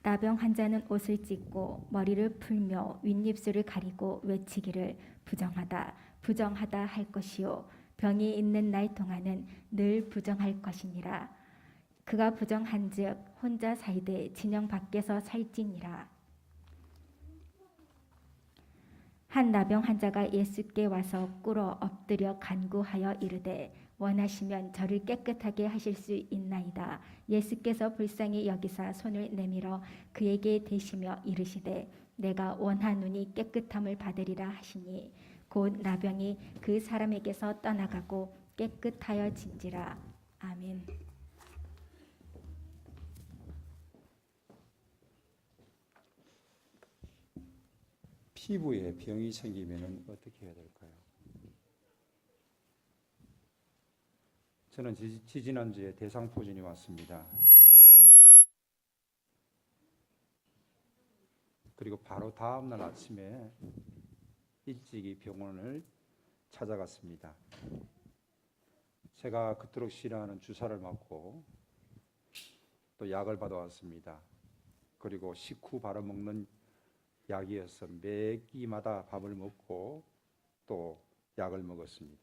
나병 환자는 옷을 찢고 머리를 풀며 윗입술을 가리고 외치기를 부정하다 부정하다 할 것이요 병이 있는 날 동안은 늘 부정할 것이니라. 그가 부정한즉 혼자 살되 진영 밖에서 살지니라. 한 나병 환자가 예수께 와서 꿇어 엎드려 간구하여 이르되 원하시면 저를 깨끗하게 하실 수 있나이다. 예수께서 불쌍히 여기사 손을 내밀어 그에게 대시며 이르시되 내가 원하노니 깨끗함을 받으리라 하시니 곧 나병이 그 사람에게서 떠나가고 깨끗하여진지라. 아멘. 피부에 병이 생기면 어떻게 해야 될까요? 저는 지지난주에 대상포진이 왔습니다. 그리고 바로 다음날 아침에 일찍이 병원을 찾아갔습니다. 제가 그토록 싫어하는 주사를 맞고 또 약을 받아왔습니다. 그리고 식후 바로 먹는 약이어서 매 끼마다 밥을 먹고 또 약을 먹었습니다.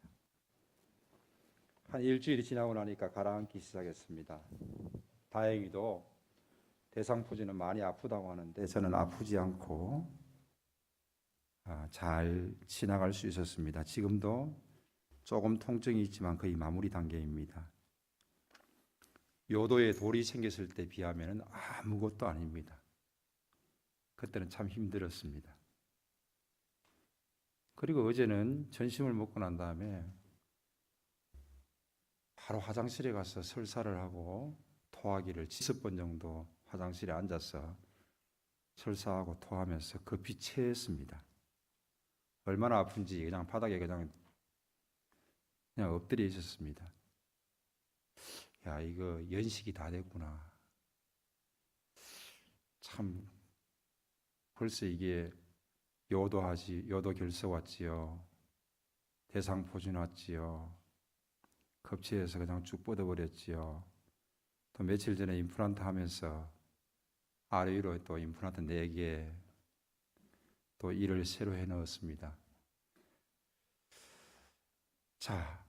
한 일주일이 지나고 나니까 가라앉기 시작했습니다. 다행히도 대상포진은 많이 아프다고 하는데 저는 아프지 않고 잘 지나갈 수 있었습니다. 지금도 조금 통증이 있지만 거의 마무리 단계입니다. 요도에 돌이 생겼을 때 비하면 아무것도 아닙니다. 그때는 참 힘들었습니다. 그리고 어제는 전심을 먹고 난 다음에 바로 화장실에 가서 설사를 하고 토하기를 10번 정도 화장실에 앉아서 설사하고 토하면서 급히 체했습니다. 얼마나 아픈지 그냥 바닥에 그냥 엎드려 있었습니다. 야, 이거 연식이 다 됐구나. 참 벌써 이게 요도 결석 왔지요. 대상포진 왔지요. 급체해서 그냥 쭉 뻗어버렸지요. 또 며칠 전에 임플란트 하면서 아래 위로 또 임플란트 4개 또 이를 새로 해 넣었습니다. 자,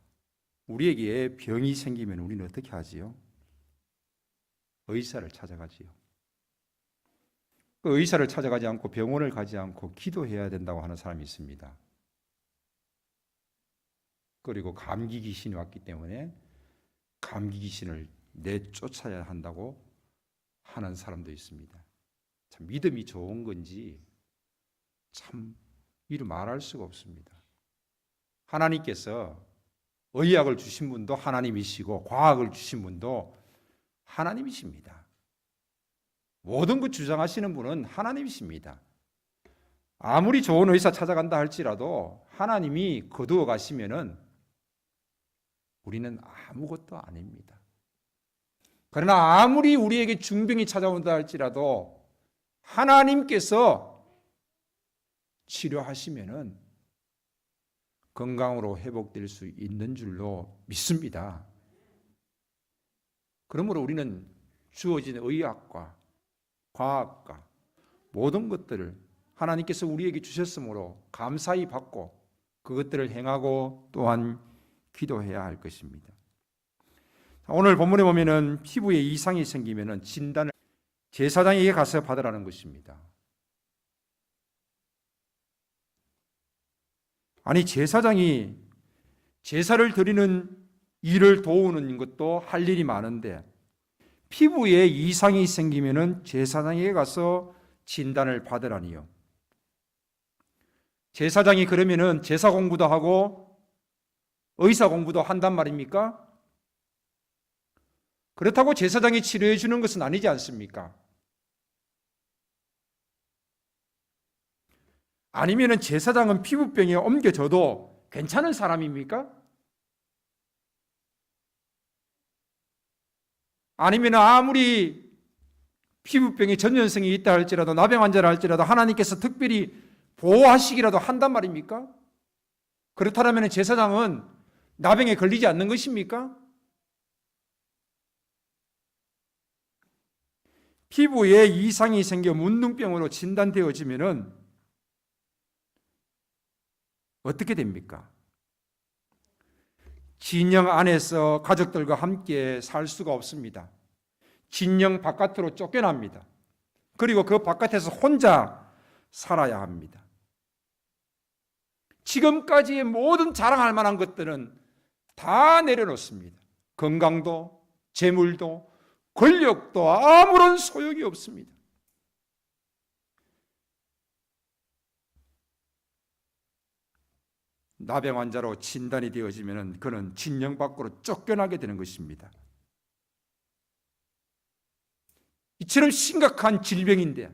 우리에게 병이 생기면 우리는 어떻게 하지요? 의사를 찾아가지요. 그 의사를 찾아가지 않고 병원을 가지 않고 기도해야 된다고 하는 사람이 있습니다. 그리고 감기 귀신이 왔기 때문에 감기 귀신을 내쫓아야 한다고 하는 사람도 있습니다. 참 믿음이 좋은 건지 참 이루 말할 수가 없습니다. 하나님께서 의학을 주신 분도 하나님이시고 과학을 주신 분도 하나님이십니다. 모든 것 주장하시는 분은 하나님이십니다. 아무리 좋은 의사 찾아간다 할지라도 하나님이 거두어 가시면은 우리는 아무것도 아닙니다. 그러나 아무리 우리에게 중병이 찾아온다 할지라도 하나님께서 치료하시면은 건강으로 회복될 수 있는 줄로 믿습니다. 그러므로 우리는 주어진 의학과 과학과 모든 것들을 하나님께서 우리에게 주셨으므로 감사히 받고 그것들을 행하고 또한 기도해야 할 것입니다. 오늘 본문에 보면은 피부에 이상이 생기면은 진단을 제사장에게 가서 받으라는 것입니다. 아니, 제사장이 제사를 드리는 일을 도우는 것도 할 일이 많은데 피부에 이상이 생기면은 제사장에게 가서 진단을 받으라니요. 제사장이 그러면은 제사 공부도 하고 의사 공부도 한단 말입니까? 그렇다고 제사장이 치료해 주는 것은 아니지 않습니까? 아니면은 제사장은 피부병에 옮겨져도 괜찮은 사람입니까? 아니면 아무리 피부병에 전염성이 있다 할지라도 나병 환자라 할지라도 하나님께서 특별히 보호하시기라도 한단 말입니까? 그렇다면 제사장은 나병에 걸리지 않는 것입니까? 피부에 이상이 생겨 문둥병으로 진단되어지면은 어떻게 됩니까? 진영 안에서 가족들과 함께 살 수가 없습니다. 진영 바깥으로 쫓겨납니다. 그리고 그 바깥에서 혼자 살아야 합니다. 지금까지의 모든 자랑할 만한 것들은 다 내려놓습니다. 건강도, 재물도, 권력도 아무런 소용이 없습니다. 나병 환자로 진단이 되어지면 그는 진영 밖으로 쫓겨나게 되는 것입니다. 이처럼 심각한 질병인데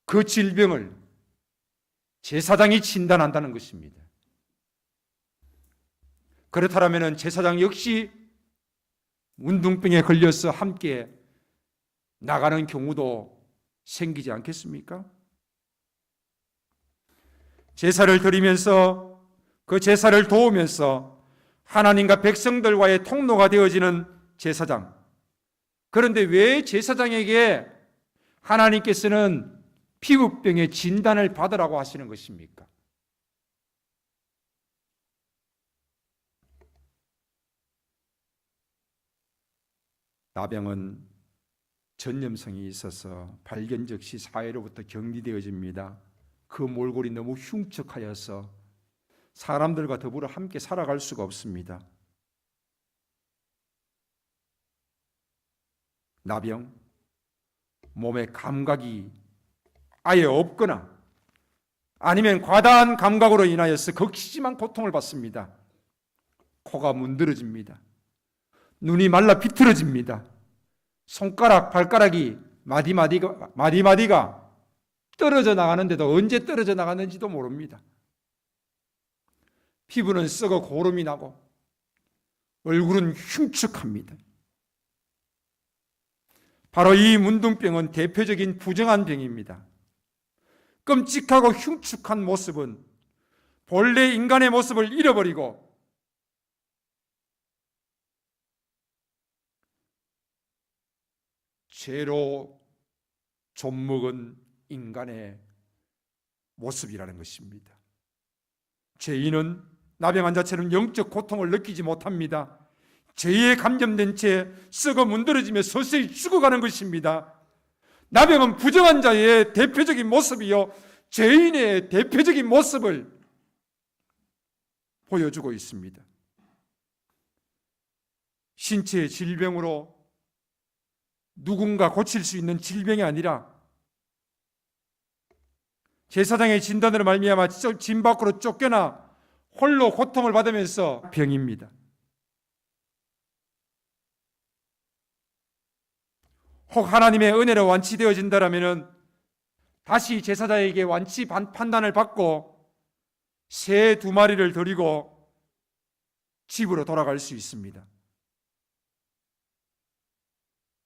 그 질병을 제사장이 진단한다는 것입니다. 그렇다면 제사장 역시 문둥병에 걸려서 함께 나가는 경우도 생기지 않겠습니까? 제사를 드리면서 그 제사를 도우면서 하나님과 백성들과의 통로가 되어지는 제사장. 그런데 왜 제사장에게 하나님께서는 피부병의 진단을 받으라고 하시는 것입니까? 나병은 전염성이 있어서 발견 즉시 사회로부터 격리되어집니다. 그 몰골이 너무 흉측하여서 사람들과 더불어 함께 살아갈 수가 없습니다. 나병, 몸의 감각이 아예 없거나 아니면 과다한 감각으로 인하여서 극심한 고통을 받습니다. 코가 문드러집니다. 눈이 말라 비틀어집니다. 손가락, 발가락이 마디마디가 떨어져 나가는데도 언제 떨어져 나가는지도 모릅니다. 피부는 썩어 고름이 나고 얼굴은 흉측합니다. 바로 이 문둥병은 대표적인 부정한 병입니다. 끔찍하고 흉측한 모습은 본래 인간의 모습을 잃어버리고 죄로 좀먹은 인간의 모습이라는 것입니다. 죄인은 나병 환자처럼 영적 고통을 느끼지 못합니다. 죄에 감염된 채 썩어 문드러지며 서서히 죽어가는 것입니다. 나병은 부정한 자의 대표적인 모습이요, 죄인의 대표적인 모습을 보여주고 있습니다. 신체의 질병으로 누군가 고칠 수 있는 질병이 아니라 제사장의 진단으로 말미암아 진 밖으로 쫓겨나 홀로 고통을 받으면서 병입니다. 혹 하나님의 은혜로 완치되어진다면 다시 제사장에게 완치 판단을 받고 새 2마리를 드리고 집으로 돌아갈 수 있습니다.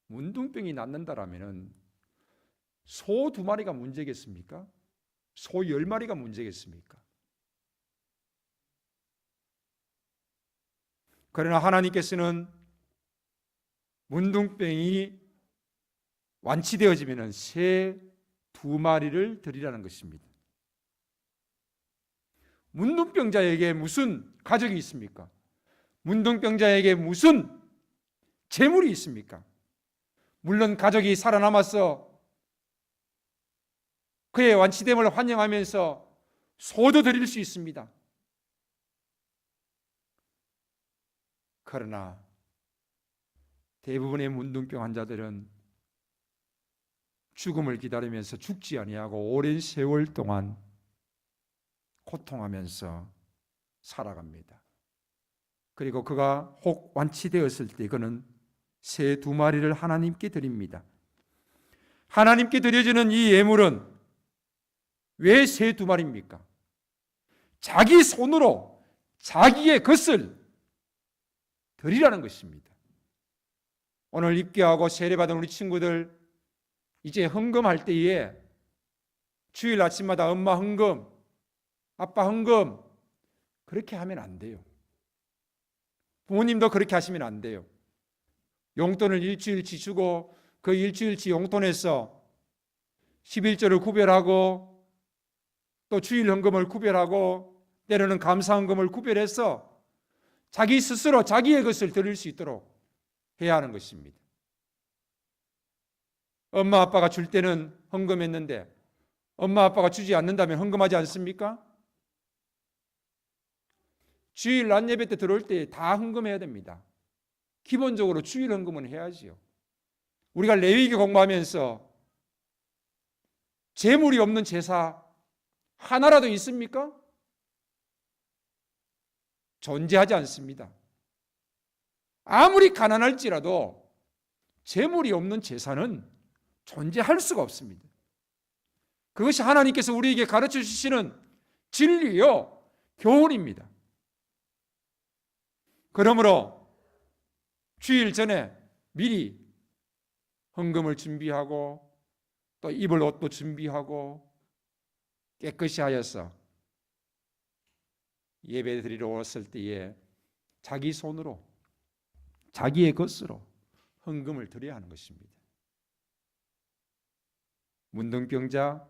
문둥병이 낫는다라면 소 2마리가 문제겠습니까? 소 10마리가 문제겠습니까? 그러나 하나님께서는 문둥병이 완치되어지면 새 2마리를 드리라는 것입니다. 문둥병자에게 무슨 가족이 있습니까? 문둥병자에게 무슨 재물이 있습니까? 물론 가족이 살아남아서 그의 완치됨을 환영하면서 소도 드릴 수 있습니다. 그러나 대부분의 문둥병 환자들은 죽음을 기다리면서 죽지 아니하고 오랜 세월 동안 고통하면서 살아갑니다. 그리고 그가 혹 완치되었을 때 그는 새 2마리를 하나님께 드립니다. 하나님께 드려지는 이 예물은 왜 새 2마리입니까? 자기 손으로 자기의 것을 드리라는 것입니다. 오늘 입교하고 세례받은 우리 친구들 이제 헌금할 때에 주일 아침마다 엄마 헌금, 아빠 헌금 그렇게 하면 안 돼요. 부모님도 그렇게 하시면 안 돼요. 용돈을 일주일치 주고 그 일주일치 용돈에서 11조를 구별하고 또 주일 헌금을 구별하고 때로는 감사 헌금을 구별해서 자기 스스로 자기의 것을 드릴 수 있도록 해야 하는 것입니다. 엄마 아빠가 줄 때는 헌금했는데 엄마 아빠가 주지 않는다면 헌금하지 않습니까? 주일 낮 예배 때 들어올 때 다 헌금해야 됩니다. 기본적으로 주일 헌금은 해야지요. 우리가 레위기 공부하면서 재물이 없는 제사, 하나라도 있습니까? 존재하지 않습니다. 아무리 가난할지라도 재물이 없는 제사는 존재할 수가 없습니다. 그것이 하나님께서 우리에게 가르쳐 주시는 진리요, 교훈입니다. 그러므로 주일 전에 미리 헌금을 준비하고 또 입을 옷도 준비하고 깨끗이 하여서 예배 드리러 왔을 때에 자기 손으로 자기의 것으로 헌금을 드려야 하는 것입니다. 문둥병자,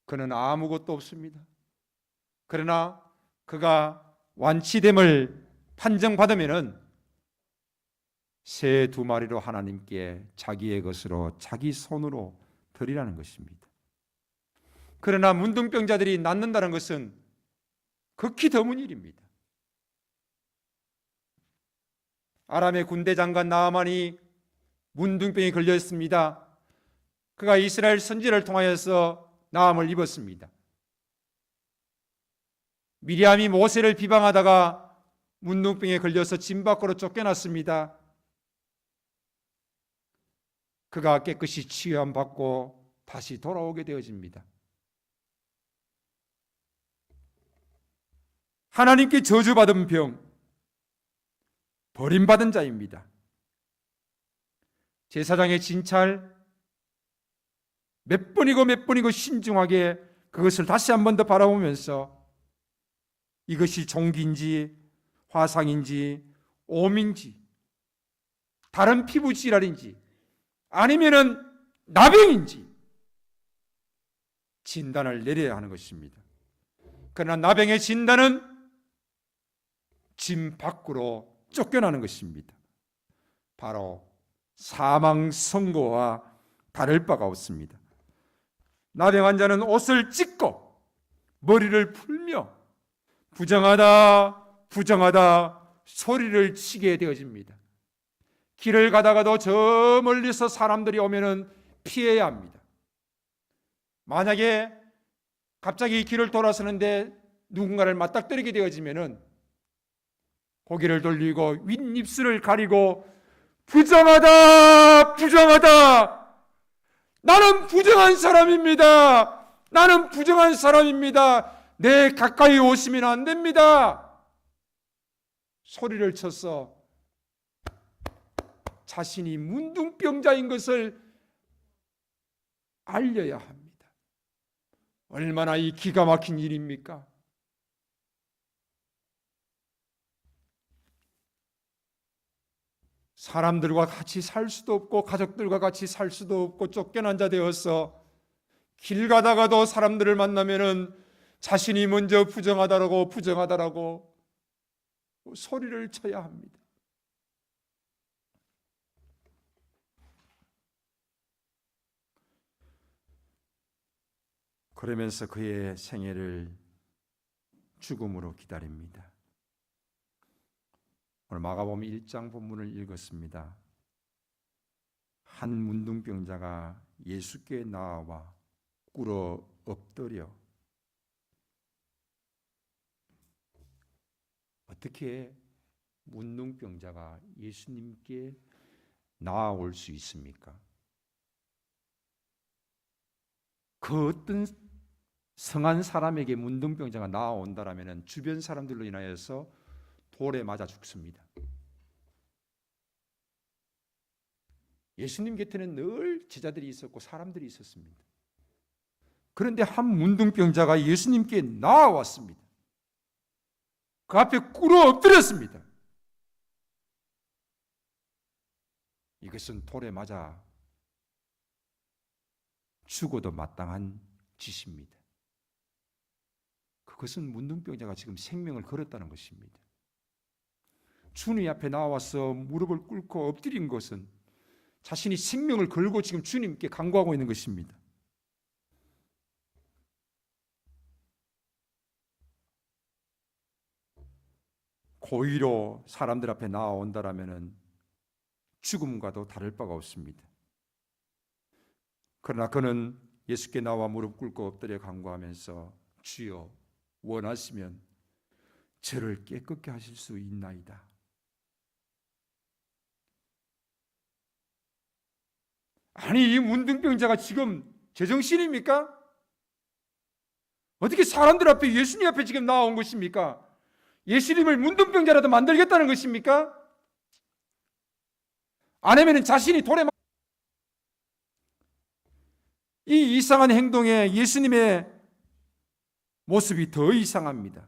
그는 아무것도 없습니다. 그러나 그가 완치됨을 판정받으면은 새 2마리로 하나님께 자기의 것으로 자기 손으로 드리라는 것입니다. 그러나 문둥병자들이 낫는다는 것은 극히 드문 일입니다. 아람의 군대 장관 나아만이 문둥병에 걸려 있습니다. 그가 이스라엘 선지를 통하여서 나음을 입었습니다. 미리암이 모세를 비방하다가 문둥병에 걸려서 진 밖으로 쫓겨났습니다. 그가 깨끗이 치유함받고 다시 돌아오게 되어집니다. 하나님께 저주받은 병, 버림받은 자입니다. 제사장의 진찰, 몇 번이고 신중하게 그것을 다시 한 번 더 바라보면서 이것이 종기인지 화상인지 오민지 다른 피부 질환인지 아니면은 나병인지 진단을 내려야 하는 것입니다. 그러나 나병의 진단은 진 밖으로 쫓겨나는 것입니다. 바로 사망 선고와 다를 바가 없습니다. 나병 환자는 옷을 찢고 머리를 풀며 부정하다 소리를 치게 되어집니다. 길을 가다가도 저 멀리서 사람들이 오면은 피해야 합니다. 만약에 갑자기 길을 돌아서는데 누군가를 맞닥뜨리게 되어지면은 고개를 돌리고 윗입술을 가리고 부정하다 나는 부정한 사람입니다. 내 가까이 오시면 안 됩니다. 소리를 쳐서 자신이 문둥병자인 것을 알려야 합니다. 얼마나 이 기가 막힌 일입니까? 사람들과 같이 살 수도 없고 가족들과 같이 살 수도 없고 쫓겨난 자 되어서 길 가다가도 사람들을 만나면은 자신이 먼저 부정하다라고 소리를 쳐야 합니다. 그러면서 그의 생애를 죽음으로 기다립니다. 오늘 마가복음 1장 본문을 읽었습니다. 한 문둥병자가 예수께 나와 꿇어 엎드려 어떻게 문둥병자가 예수님께 나아올 수 있습니까? 그 어떤 성한 사람에게 문둥병자가 나아온다라면 주변 사람들로 인하여서 돌에 맞아 죽습니다. 예수님 곁에는 늘 제자들이 있었고 사람들이 있었습니다. 그런데 한 문둥병자가 예수님께 나아왔습니다. 그 앞에 꿇어 엎드렸습니다. 이것은 돌에 맞아 죽어도 마땅한 짓입니다. 그것은 문둥병자가 지금 생명을 걸었다는 것입니다. 주님 앞에 나와서 무릎을 꿇고 엎드린 것은 자신이 생명을 걸고 지금 주님께 간구하고 있는 것입니다. 고의로 사람들 앞에 나아온다라면 죽음과도 다를 바가 없습니다. 그러나 그는 예수께 나와 무릎 꿇고 엎드려 간구하면서 주여 원하시면 저를 깨끗게 하실 수 있나이다. 아니, 이 문둥병자가 지금 제정신입니까? 어떻게 사람들 앞에, 예수님 앞에 지금 나온 것입니까? 예수님을 문둥병자라도 만들겠다는 것입니까? 아니면 자신이 돌에 이 이상한 행동에 예수님의 모습이 더 이상합니다.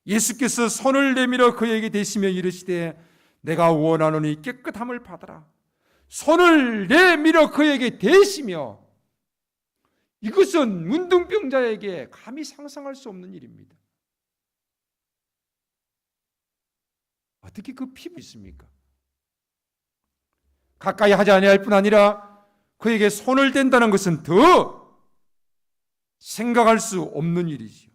예수께서 손을 내밀어 그에게 대시며 이르시되 내가 원하노니 깨끗함을 받아라. 손을 내밀어 그에게 대시며, 이것은 문둥병자에게 감히 상상할 수 없는 일입니다. 어떻게 그 피부 있습니까? 가까이 하지 아니할 뿐 아니라 그에게 손을 댄다는 것은 더 생각할 수 없는 일이지요.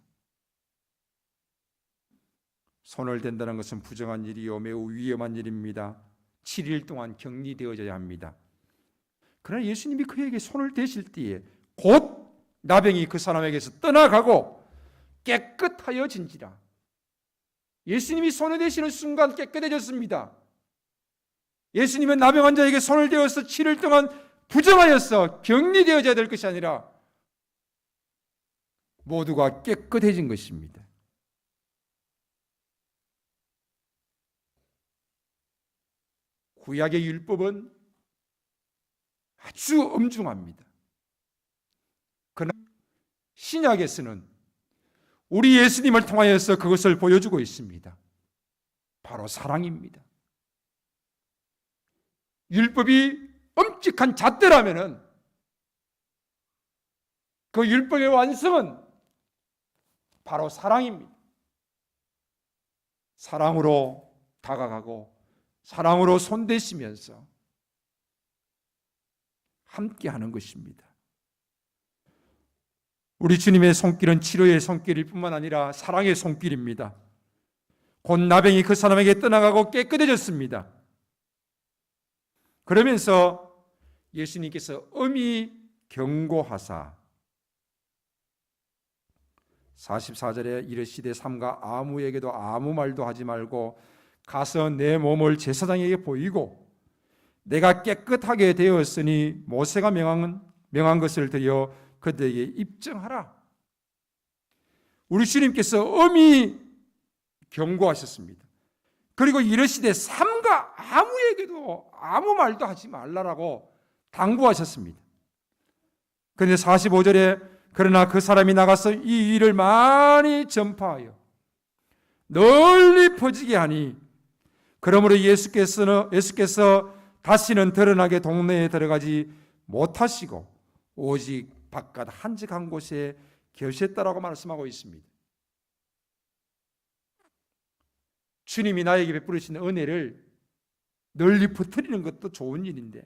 손을 댄다는 것은 부정한 일이요 매우 위험한 일입니다. 7일 동안 격리되어져야 합니다. 그러나 예수님이 그에게 손을 대실 때에 곧 나병이 그 사람에게서 떠나가고 깨끗하여진지라. 예수님이 손을 대시는 순간 깨끗해졌습니다. 예수님은 나병 환자에게 손을 대어서 7일 동안 부정하여서 격리되어져야 될 것이 아니라 모두가 깨끗해진 것입니다. 구약의 율법은 아주 엄중합니다. 그러나 신약에서는 우리 예수님을 통하여서 그것을 보여주고 있습니다. 바로 사랑입니다. 율법이 엄직한 잣대라면은 그 율법의 완성은 바로 사랑입니다. 사랑으로 다가가고 사랑으로 손대시면서 함께하는 것입니다. 우리 주님의 손길은 치료의 손길일 뿐만 아니라 사랑의 손길입니다. 곧 나병이 그 사람에게 떠나가고 깨끗해졌습니다. 그러면서 예수님께서 엄히 경고하사 44절에 이르시되 삼가 아무에게도 아무 말도 하지 말고 가서 내 몸을 제사장에게 보이고 내가 깨끗하게 되었으니 모세가 명한 것을 드려 그들에게 입증하라. 우리 주님께서 엄히 경고하셨습니다. 그리고 이르시되 삼가 아무에게도 아무 말도 하지 말라라고 당부하셨습니다. 그런데 45절에 그러나 그 사람이 나가서 이 일을 많이 전파하여 널리 퍼지게 하니 그러므로 예수께서 다시는 드러나게 동네에 들어가지 못하시고 오직 바깥 한적한 곳에 계셨다라고 말씀하고 있습니다. 주님이 나에게 베푸시는 은혜를 널리 퍼뜨리는 것도 좋은 일인데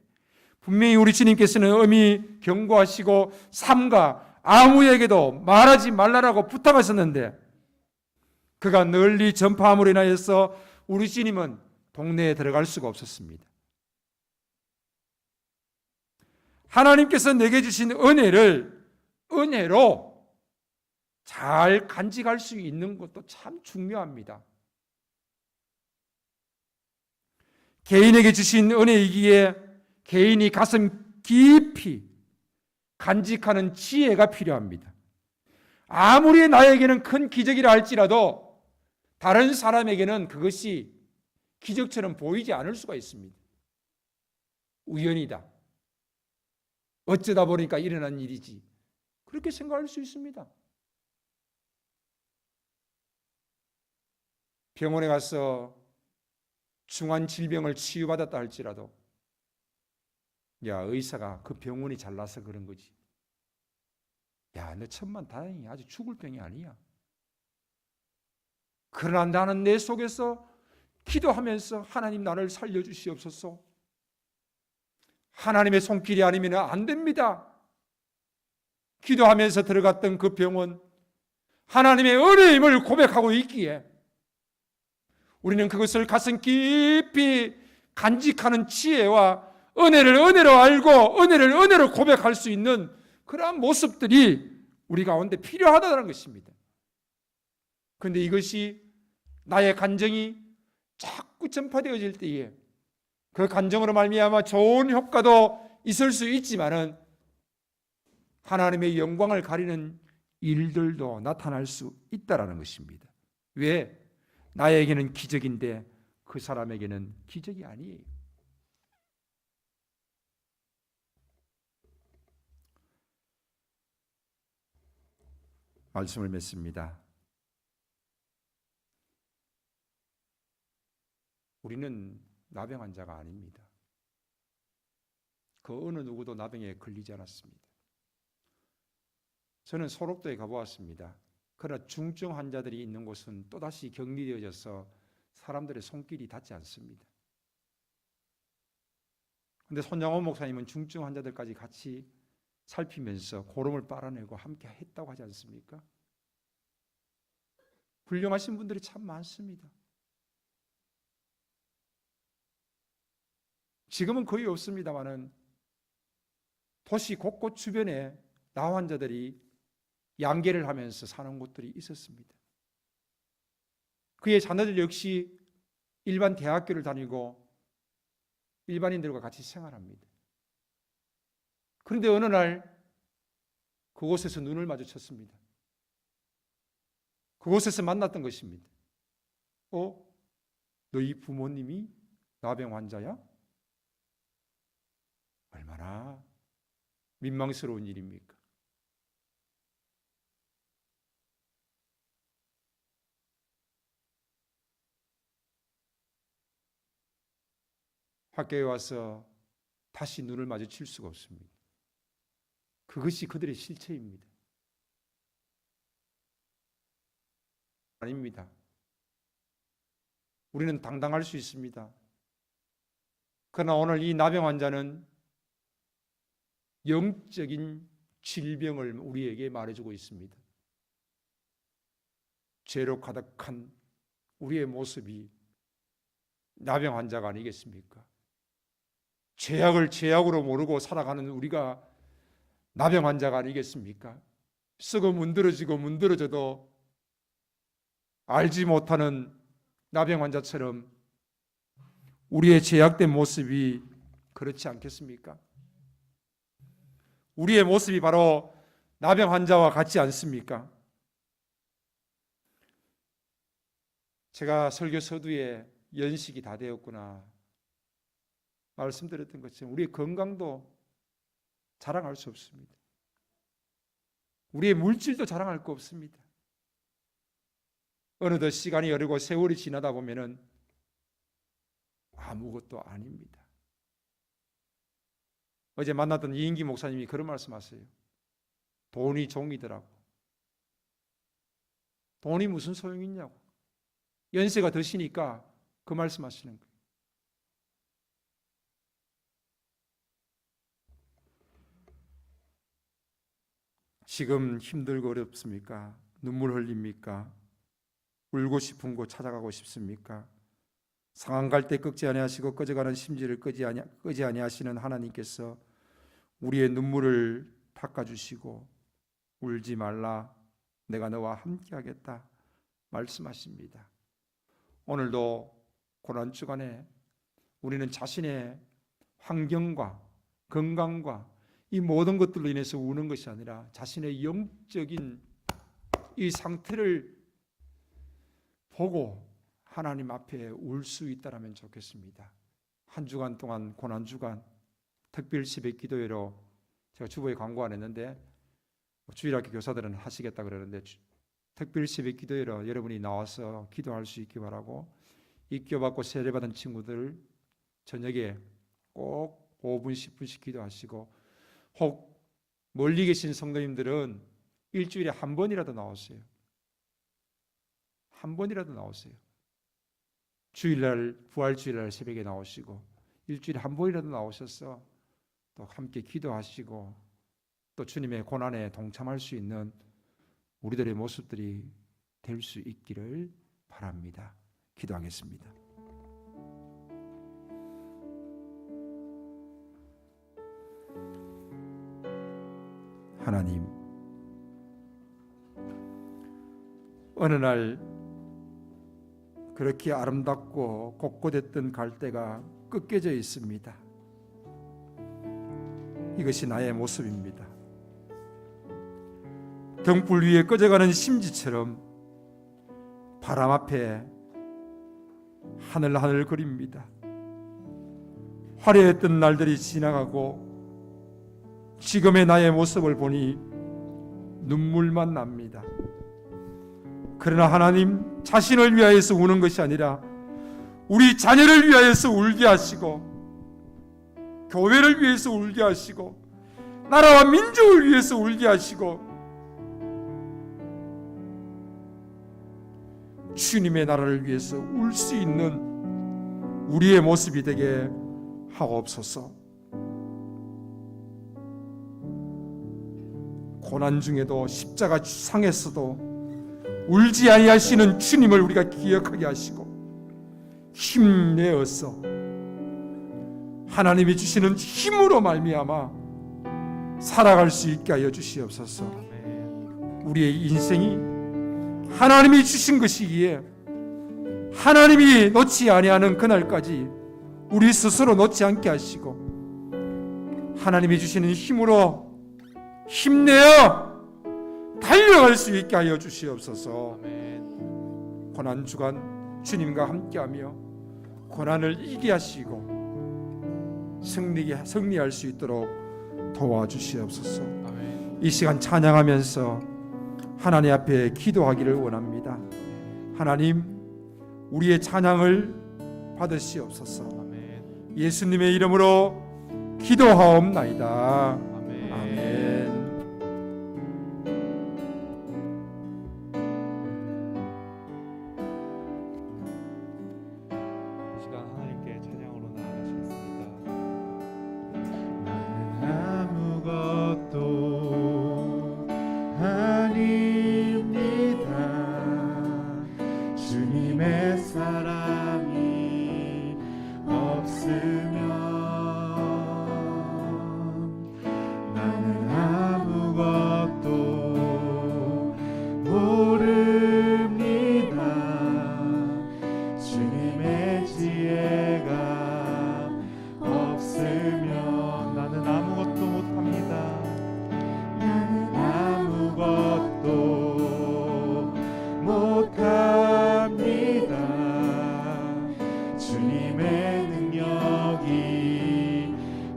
분명히 우리 주님께서는 엄히 경고하시고 삼가 아무에게도 말하지 말라라고 부탁하셨는데 그가 널리 전파함으로 인하여서 우리 주님은 동네에 들어갈 수가 없었습니다. 하나님께서 내게 주신 은혜로 잘 간직할 수 있는 것도 참 중요합니다. 개인에게 주신 은혜이기에 개인이 가슴 깊이 간직하는 지혜가 필요합니다. 아무리 나에게는 큰 기적이라 할지라도 다른 사람에게는 그것이 기적처럼 보이지 않을 수가 있습니다. 우연이다. 어쩌다 보니까 일어난 일이지. 그렇게 생각할 수 있습니다. 병원에 가서 중한 질병을 치유받았다 할지라도 야, 의사가 그 병원이 잘나서 그런 거지. 야, 너 천만다행히 아주 죽을 병이 아니야. 그러나 나는 내 속에서 기도하면서 하나님 나를 살려주시옵소서. 하나님의 손길이 아니면 안 됩니다. 기도하면서 들어갔던 그 병원 하나님의 은혜임을 고백하고 있기에 우리는 그것을 가슴 깊이 간직하는 지혜와 은혜를 은혜로 알고 은혜를 은혜로 고백할 수 있는 그러한 모습들이 우리 가운데 필요하다는 것입니다. 그런데 이것이 나의 간정이 자꾸 전파되어질 때에 그 간정으로 말미암아 좋은 효과도 있을 수 있지만은 하나님의 영광을 가리는 일들도 나타날 수 있다라는 것입니다. 왜? 나에게는 기적인데 그 사람에게는 기적이 아니에요. 말씀을 맺습니다. 우리는 나병 환자가 아닙니다. 그 어느 누구도 나병에 걸리지 않았습니다. 저는 소록도에 가보았습니다. 그러나 중증 환자들이 있는 곳은 또다시 격리되어져서 사람들의 손길이 닿지 않습니다. 그런데 손양호 목사님은 중증 환자들까지 같이 살피면서 고름을 빨아내고 함께 했다고 하지 않습니까? 훌륭하신 분들이 참 많습니다. 지금은 거의 없습니다만은 도시 곳곳 주변에 나 환자들이 양계를 하면서 사는 곳들이 있었습니다. 그의 자녀들 역시 일반 대학교를 다니고 일반인들과 같이 생활합니다. 그런데 어느 날 그곳에서 눈을 마주쳤습니다. 그곳에서 만났던 것입니다. 너희 부모님이 나병 환자야? 얼마나 민망스러운 일입니까? 학교에 와서 다시 눈을 마주칠 수가 없습니다. 그것이 그들의 실체입니다. 아닙니다. 우리는 당당할 수 있습니다. 그러나 오늘 이 나병 환자는 영적인 질병을 우리에게 말해주고 있습니다. 죄로 가득한 우리의 모습이 나병 환자가 아니겠습니까? 죄악을 죄악으로 모르고 살아가는 우리가 나병 환자가 아니겠습니까? 썩어 문드러져도 알지 못하는 나병 환자처럼 우리의 죄악된 모습이 그렇지 않겠습니까? 우리의 모습이 바로 나병 환자와 같지 않습니까? 제가 설교 서두에 연식이 다 되었구나 말씀드렸던 것처럼 우리의 건강도 자랑할 수 없습니다. 우리의 물질도 자랑할 거 없습니다. 어느덧 시간이 흐르고 세월이 지나다 보면은 아무것도 아닙니다. 어제 만났던 이인기 목사님이 그런 말씀하세요. 돈이 종이더라고. 돈이 무슨 소용이 있냐고. 연세가 드시니까 그 말씀하시는 거예요. 지금 힘들고 어렵습니까? 눈물 흘립니까? 울고 싶은 곳 찾아가고 싶습니까? 상한 갈 때 꺾지 아니하시고 꺼져가는 심지를 끄지 아니하시는 하나님께서 우리의 눈물을 닦아주시고 울지 말라 내가 너와 함께하겠다 말씀하십니다. 오늘도 고난주간에 우리는 자신의 환경과 건강과 이 모든 것들로 인해서 우는 것이 아니라 자신의 영적인 이 상태를 보고 하나님 앞에 울 수 있다라면 좋겠습니다. 한 주간 동안 고난주간 특별 새벽 기도회로 제가 주보에 광고 안 했는데 주일학교 교사들은 하시겠다 그러는데 특별 새벽 기도회로 여러분이 나와서 기도할 수 있기 바라고 입교받고 세례받은 친구들 저녁에 꼭 5분 10분씩 기도하시고 혹 멀리 계신 성도님들은 일주일에 한 번이라도 나오세요. 한 번이라도 나오세요. 주일날 부활주일날 새벽에 나오시고 일주일에 한 번이라도 나오셔서 또 함께 기도하시고 또 주님의 고난에 동참할 수 있는 우리들의 모습들이 될 수 있기를 바랍니다. 기도하겠습니다. 하나님, 어느 날 그렇게 아름답고 곳곳했던 갈대가 꺾여져 있습니다. 이것이 나의 모습입니다. 등불 위에 꺼져가는 심지처럼 바람 앞에 하늘하늘거립니다. 화려했던 날들이 지나가고 지금의 나의 모습을 보니 눈물만 납니다. 그러나 하나님, 자신을 위하여서 우는 것이 아니라 우리 자녀를 위하여서 울게 하시고, 교회를 위해서 울게 하시고, 나라와 민족을 위해서 울게 하시고, 주님의 나라를 위해서 울 수 있는 우리의 모습이 되게 하옵소서. 고난 중에도 십자가 상에서도 울지 아니하시는 주님을 우리가 기억하게 하시고 힘내어서 하나님이 주시는 힘으로 말미암아 살아갈 수 있게 하여 주시옵소서. 우리의 인생이 하나님이 주신 것이기에 하나님이 놓지 아니하는 그날까지 우리 스스로 놓지 않게 하시고 하나님이 주시는 힘으로 힘내어 달려갈 수 있게 하여 주시옵소서. 고난 주간 주님과 함께하며 고난을 이기게 하시고 승리할 수 있도록 도와주시옵소서. 이 시간 찬양하면서 하나님 앞에 기도하기를 원합니다. 하나님, 우리의 찬양을 받으시옵소서. 예수님의 이름으로 기도하옵나이다. 아멘. 이 시간 하나님께 찬양으로 나아가시겠습니다. 아무것도 아닙니다. 주님의 사랑이 없으면 나는 아무것도 모릅니다. 주님의 지혜가 없으면 나는 아무것도 못합니다. 나는 아무것도 못합니다. 주님의 능력이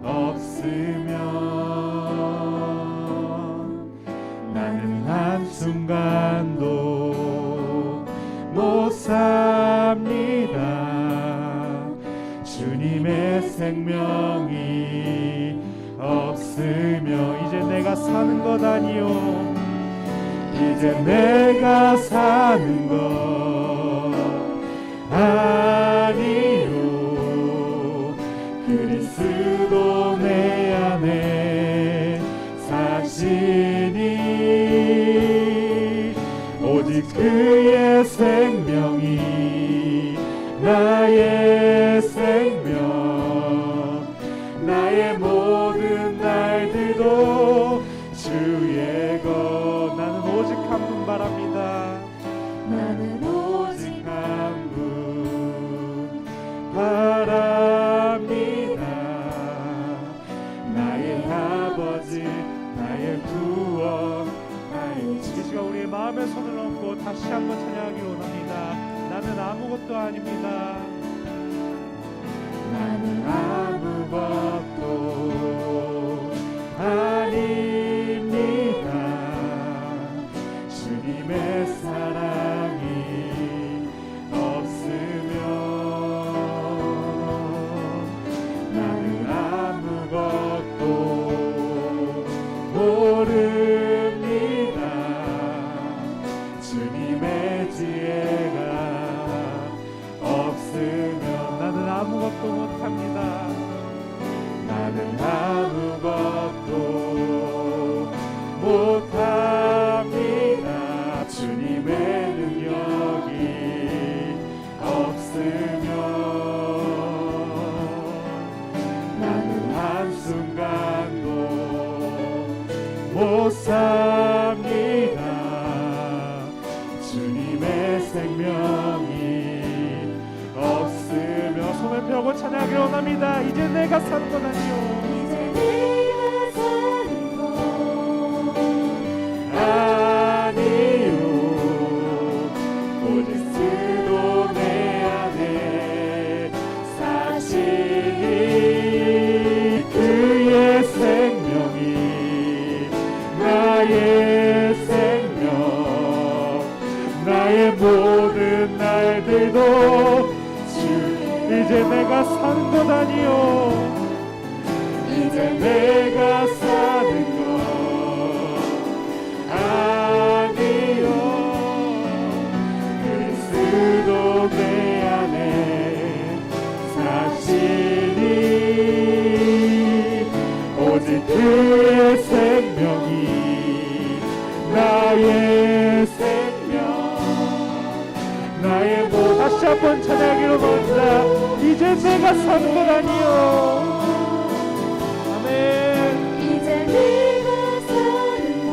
없으면 나는 한순간도 못 삽니다. 주님의 생명이 없으며 이제 내가 사는 것 아니요, 이제 내가 사는 것 아니요, 그리스도 내 안에 사시니 오직 그의 생명이 나의 생명, 나의 모든 날들도 주의 것. 나는 오직 한 분 바랍니다. 나는 오직 한 분 바랍니다. 나의 아버지, 나의 구원, 나의 이 시간 우리의 마음에 손을 얹고 다시 한번 찬양하기를 원합니다. 나는 아무것도 아닙니다. 나는 아무것도 아닙니다. 주님의 사랑이 없으면 나는 아무것도 모릅니다. 주님의 지혜가 없으면 나는 아무것도 못합니다. 기도하고 찬양하기를 원합니다. 이제 내가 사는 것 아니요 이제 내가 사는 것 아니요 오직 스도 내 안에 사시니 그의 생명이 나의 생명 나의 모든 날들도 이제 내가 사는 것 아니요 이제 내가 사는 것 아니요 그리스도 내 안에 사시니 오직 그의 생명이 나의 생명 나의 모든 다시 한번 찬양하기로 원합니다. 이제 내가 사는 것 아니요 아멘. 이제 내가 사는 것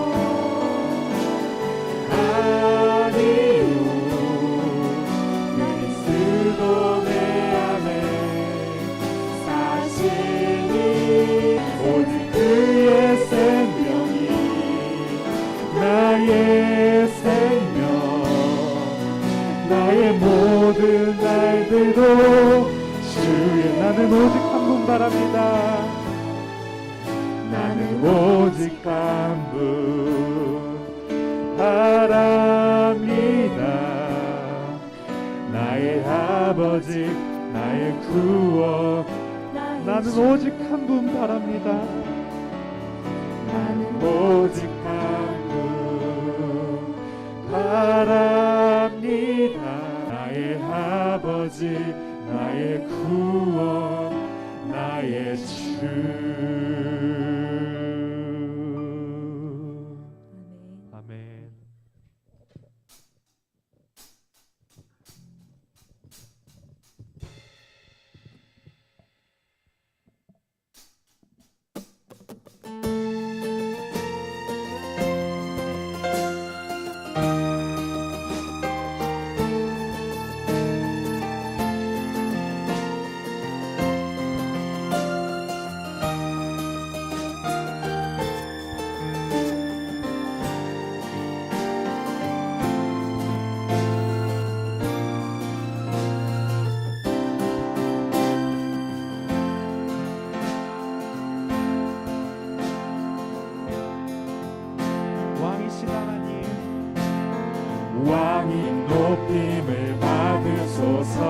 아니요 그리스도 내 안에 사시니 오직 그의 생명이 나의 생명 나의 모든 날들도 주의 나는 오직 한 분 바랍니다. 나는 오직 한 분 바랍니다. 나의 아버지 나의 구원 나는 오직 한 분 바랍니다. 나는 오직 한 분 바랍니다. 나의 아버지 나의 구원 나의 주 아멘. 왕이신 하나님, 왕이 높임을 받으소서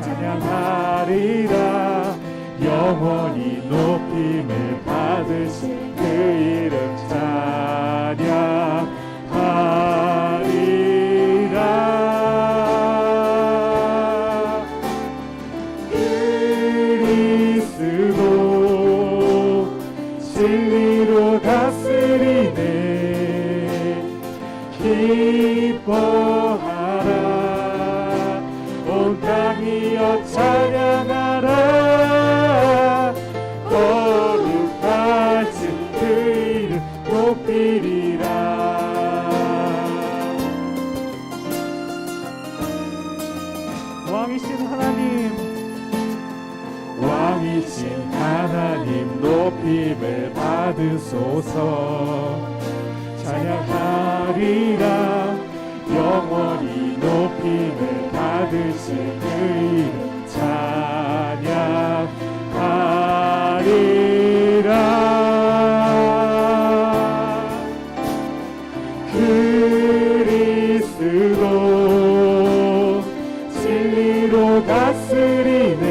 찬양하리라 영원히 높임을 받으신 그 이름 찬양하리라 그리스도 진리로 다스리네 기뻐하라 온 땅이여 찬양하라 거룩하신 그 이름 높이리라 왕이신 하나님, 왕이신 하나님 높임을 받으소서 찬양하리라 영원히 높임을 받으신 그 이름 찬양하리라 그리스도 진리로 다스리네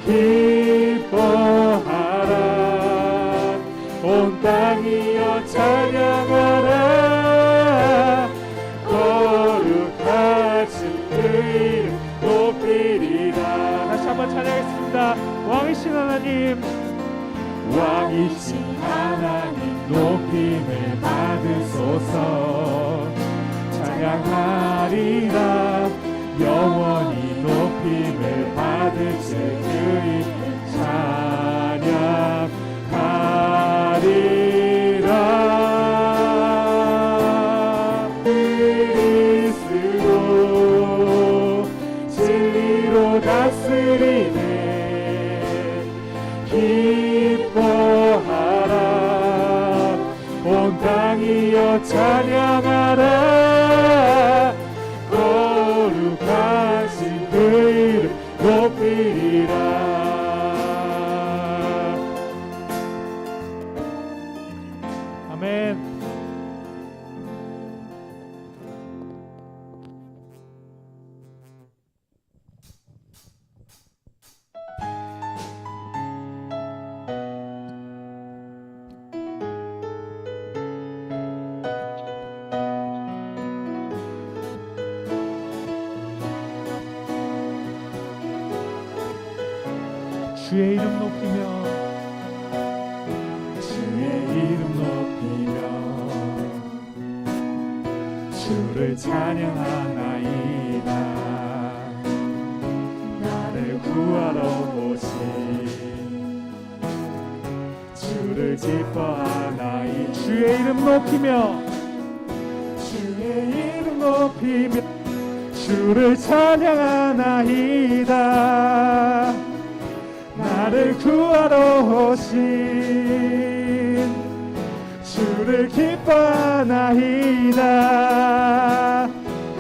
기뻐하라 온 땅이여 찬양하라 거룩하신 그 이름 높이리라 다시 한번 찬양하겠습니다. 왕이신 하나님, 왕이신 하나님 높임을 받으소서 찬양하리라 영원히 높임을 받으실 그 이름 찬양하리라 그리스도 진리 주의 이름 높이며 주의 이름 높이며 주를 찬양하나이다. 나를 구하러 오신 주를 기뻐하나이. 주의 이름 높이며 주의 이름 높이며 주를 찬양하나이다. 나를 구하러 오신 주를 기뻐하나이다.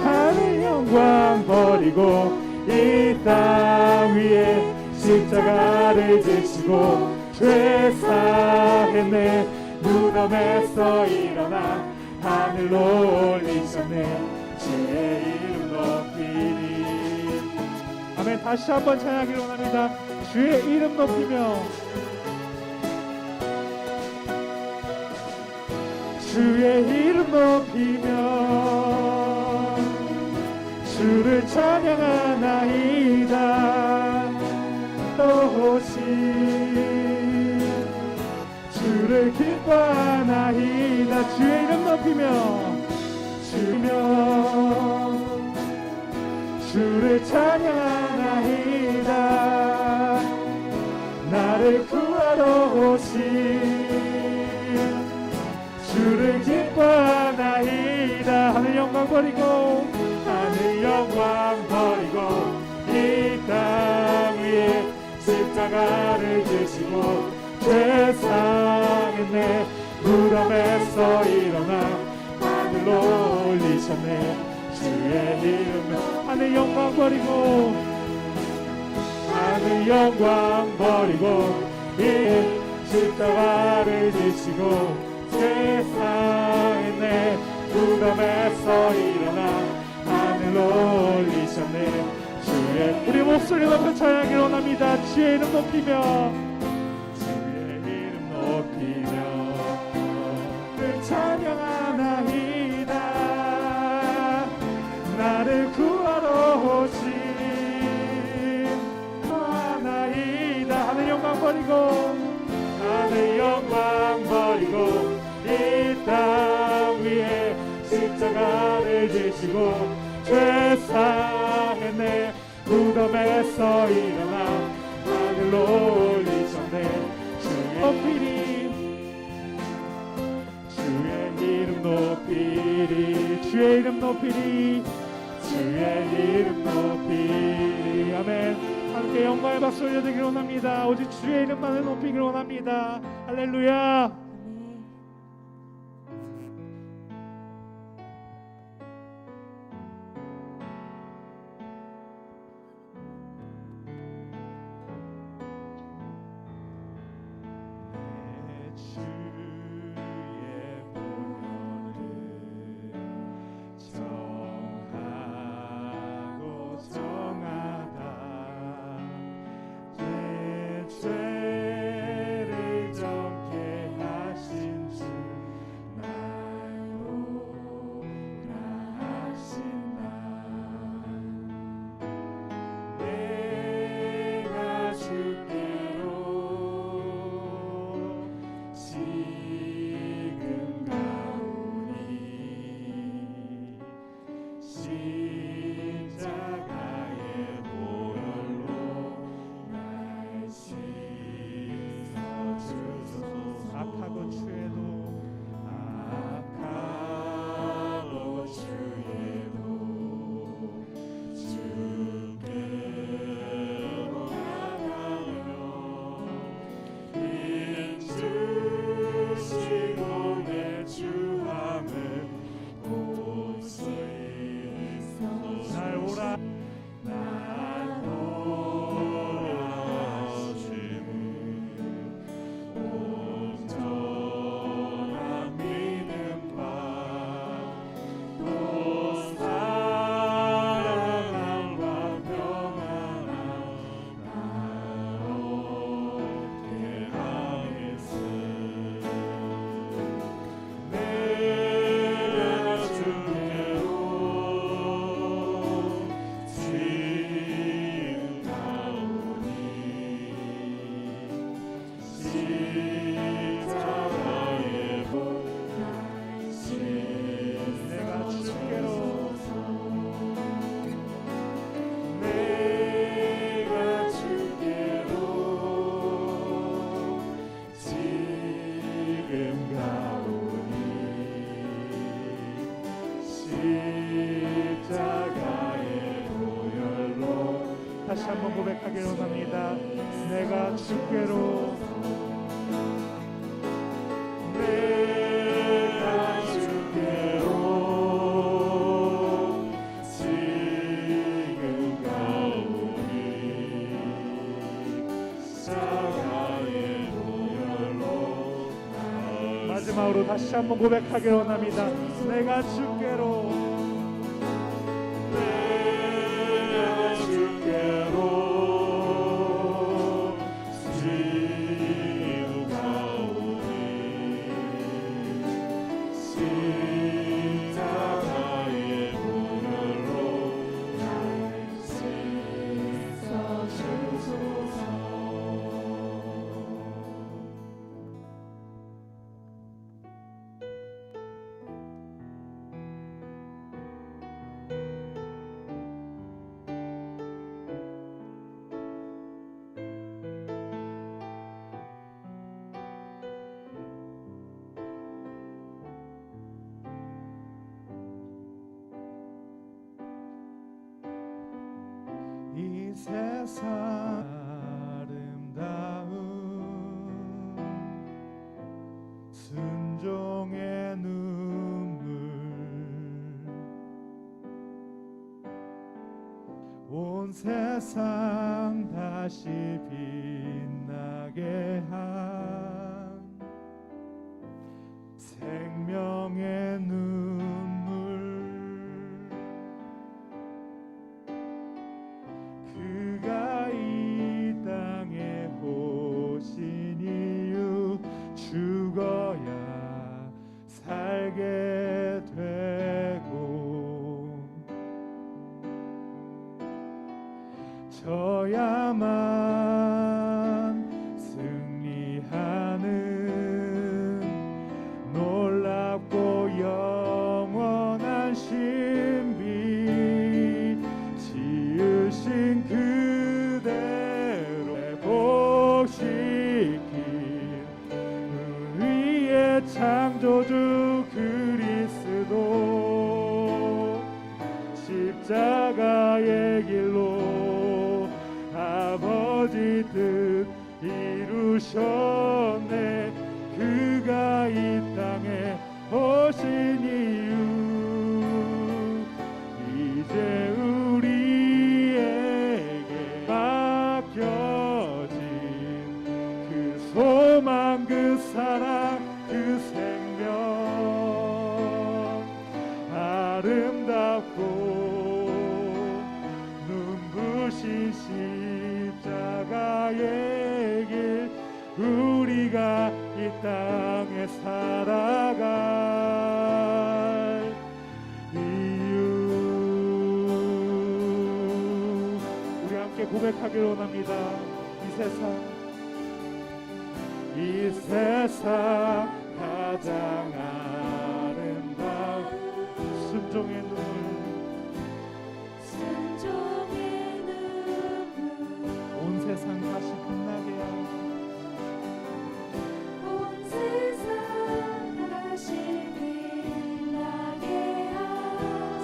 하늘 영광 버리고 이 땅 위에 십자가를 지시고 죄 사했네. 무덤에서 일어나 하늘로 올리셨네. 주의 이름 높이리. 아멘. 다시 한번 찬양하기를 원합니다. 주의 이름 높이며 주의 이름 높이며 주를 찬양하나이다. 오신 주를 기뻐하나이다. 주의 이름 높이며 주를 찬양하나이다. 나를 구하러 오신 주를 기뻐하나이다. 하늘 영광 버리고 하늘 영광 버리고 이 땅 위에 십자가를 지시고 죄 사했네. 무덤에서 일어나 하늘로 올리셨네. 주의 이름 하늘 영광 버리고 하늘 영광 버리고 이 십자가를 지시고 죄 사했네. 무덤에서 일어나 하늘로 올리셨네. 주의 우리 목소리 높여 찬양하기를 원합니다. 주의 이름 높이며 주의 이름 높이며 늘 찬양하나이다. 나를 구하러 오신 하나이다. 하늘 영광 버리고 하늘 영광 버리고 이 땅 위에 십자가를 지시고 죄 사했네. 무덤에서 일어나 하늘로 올리셨네. 주의 높이리 주의 이름 높이리 주의 이름 높이리 주의 이름 높이리. 아멘. 함께 영광의 박수 올려드리기를 원합니다. 오직 주의 이름만을 높이기를 원합니다. 할렐루야. 죄를 정케 한번 고백하기를 원합니다. 내가 주께로 내가 주께로 지금 가오니 십자가의 보혈로 마지막으로 다시 한번 고백하기를 원합니다. 내가 주께로 내가 주께로 지금 가오니 십자가의 보혈로 나를 씻어주소서. 이 세상 아름다운 순종의 눈물 온 세상 다시 빛나게 한 생명의 눈물 그가 이 땅에 오신 이유 죽어야 살게 되고 져야만 승리하는 놀랍고 영원한 신비 지으신 그대로 회복시킨 우리의 창조주 그리스도 십자가의 길로 아버지 뜻 이루셨네. 그가 이 땅에 오신 이유 이제 우리에게 맡겨진 그 소망 그 사랑 그 생명 아름답고 눈부신 십자가의 길 우리가 이 땅에 살아갈 이유 우리 함께 고백하기를 원합니다. 이 세상 가장 아름다운 순종의 눈물 온 세상 다시 빛나게 하고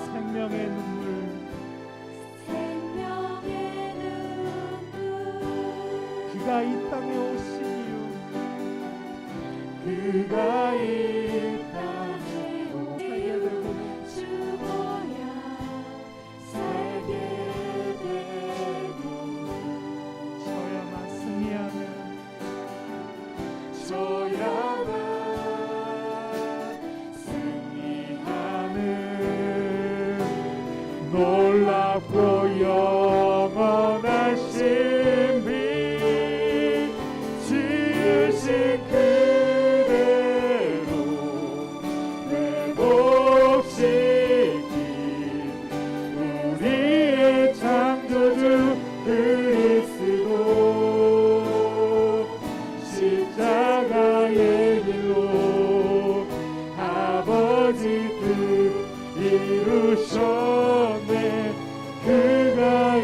생명의 눈물 그가 이 땅에 오신 이유 그가 이 땅에 살게 되고 살게 되고 저야만 승리하는 저야만 승리하는 놀랍고 영원한 신비 지으신 그대로 회복시킨 우리의 창조주 그리스도 십자가의 길로 아버지 뜻 이루셨네. 그가 이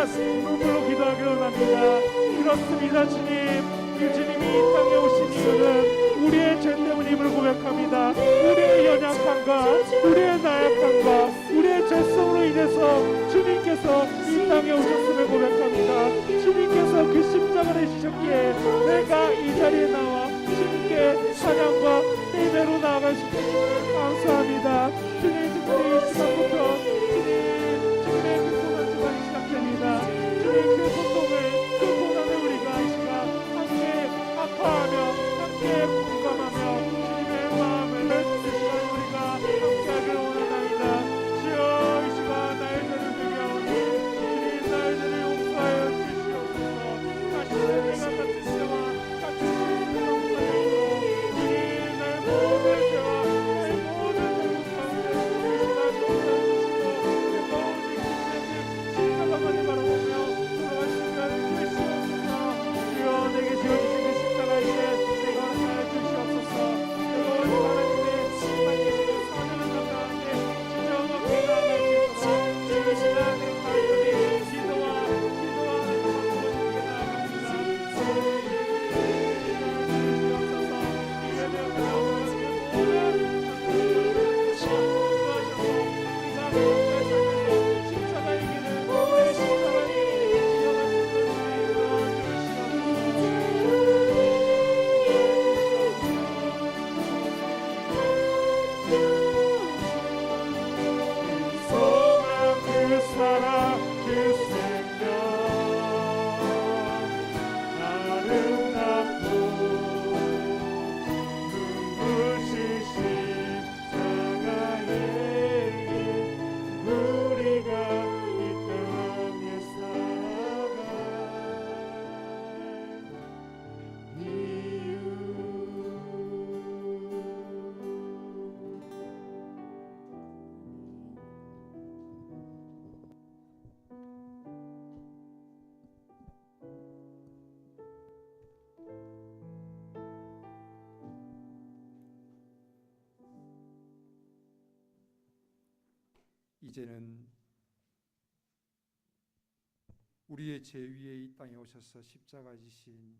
한번 눈물로 기도하기로 합니다. 그렇습니다. 주님, 이 주님이 이 땅에 오신 이유는 우리의 죄 때문임을 고백합니다. 우리의 연약함과 우리의 나약함과 우리의 죄성으로 인해서 주님께서 이 땅에 오셨음을 고백합니다. 주님께서 그 십자가를 지셨기에 내가 이 자리에 나와 주님께 찬양과 예배로 나아갈 수 있음을 감사합니다. 주님, 특별히 이 시간부터 주님의 그 고난 주간이 시작됩니다. 주님, 그 고통을, 그 고난을 우리가 이 시간 함께 아파하며 함께 공감하며 주님의 마음을 이 시간 우리가 함께하기를 원합니다. 주여, 이 시간 나의 죄를 회개하오니 주님, 나의 죄를 용서하여 주시옵소서. 다시 우리가 같은 죄와 같은 죄를 용서하여 주님, 나의 모든 죄와 나의 모든 잘못 가운데 이 시간 용서해 주시고 내가 오직 주님의 십자가만을 바라보며 돌아갈 수 있게 주시옵소서. 주여, 내게 지어주신 그 십자가에게 내가 하나님을 주시옵소서. 내가 오직 하나님의 땅에 계신 그 사명을 감당하는데 진정하게 나아갈 수 있도록 이 시간 내 간절히 기도와 기도하는 나아갑니다. 주시옵소서. 이 예배를 드려오는 그 모든 수고하셔서 우리가 그 삶에서 십자가의 길을 내 십자가의 길을 이어갈 수 있는 소망, 그 사랑, 그 생명 아름답고 눈부신 십자가의 길 우리가 이 땅에 살아갈 이유. 이제는 우리의 죄 위에 이 땅에 오셔서 십자가 지신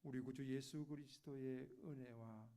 우리 구주 예수 그리스도의 은혜와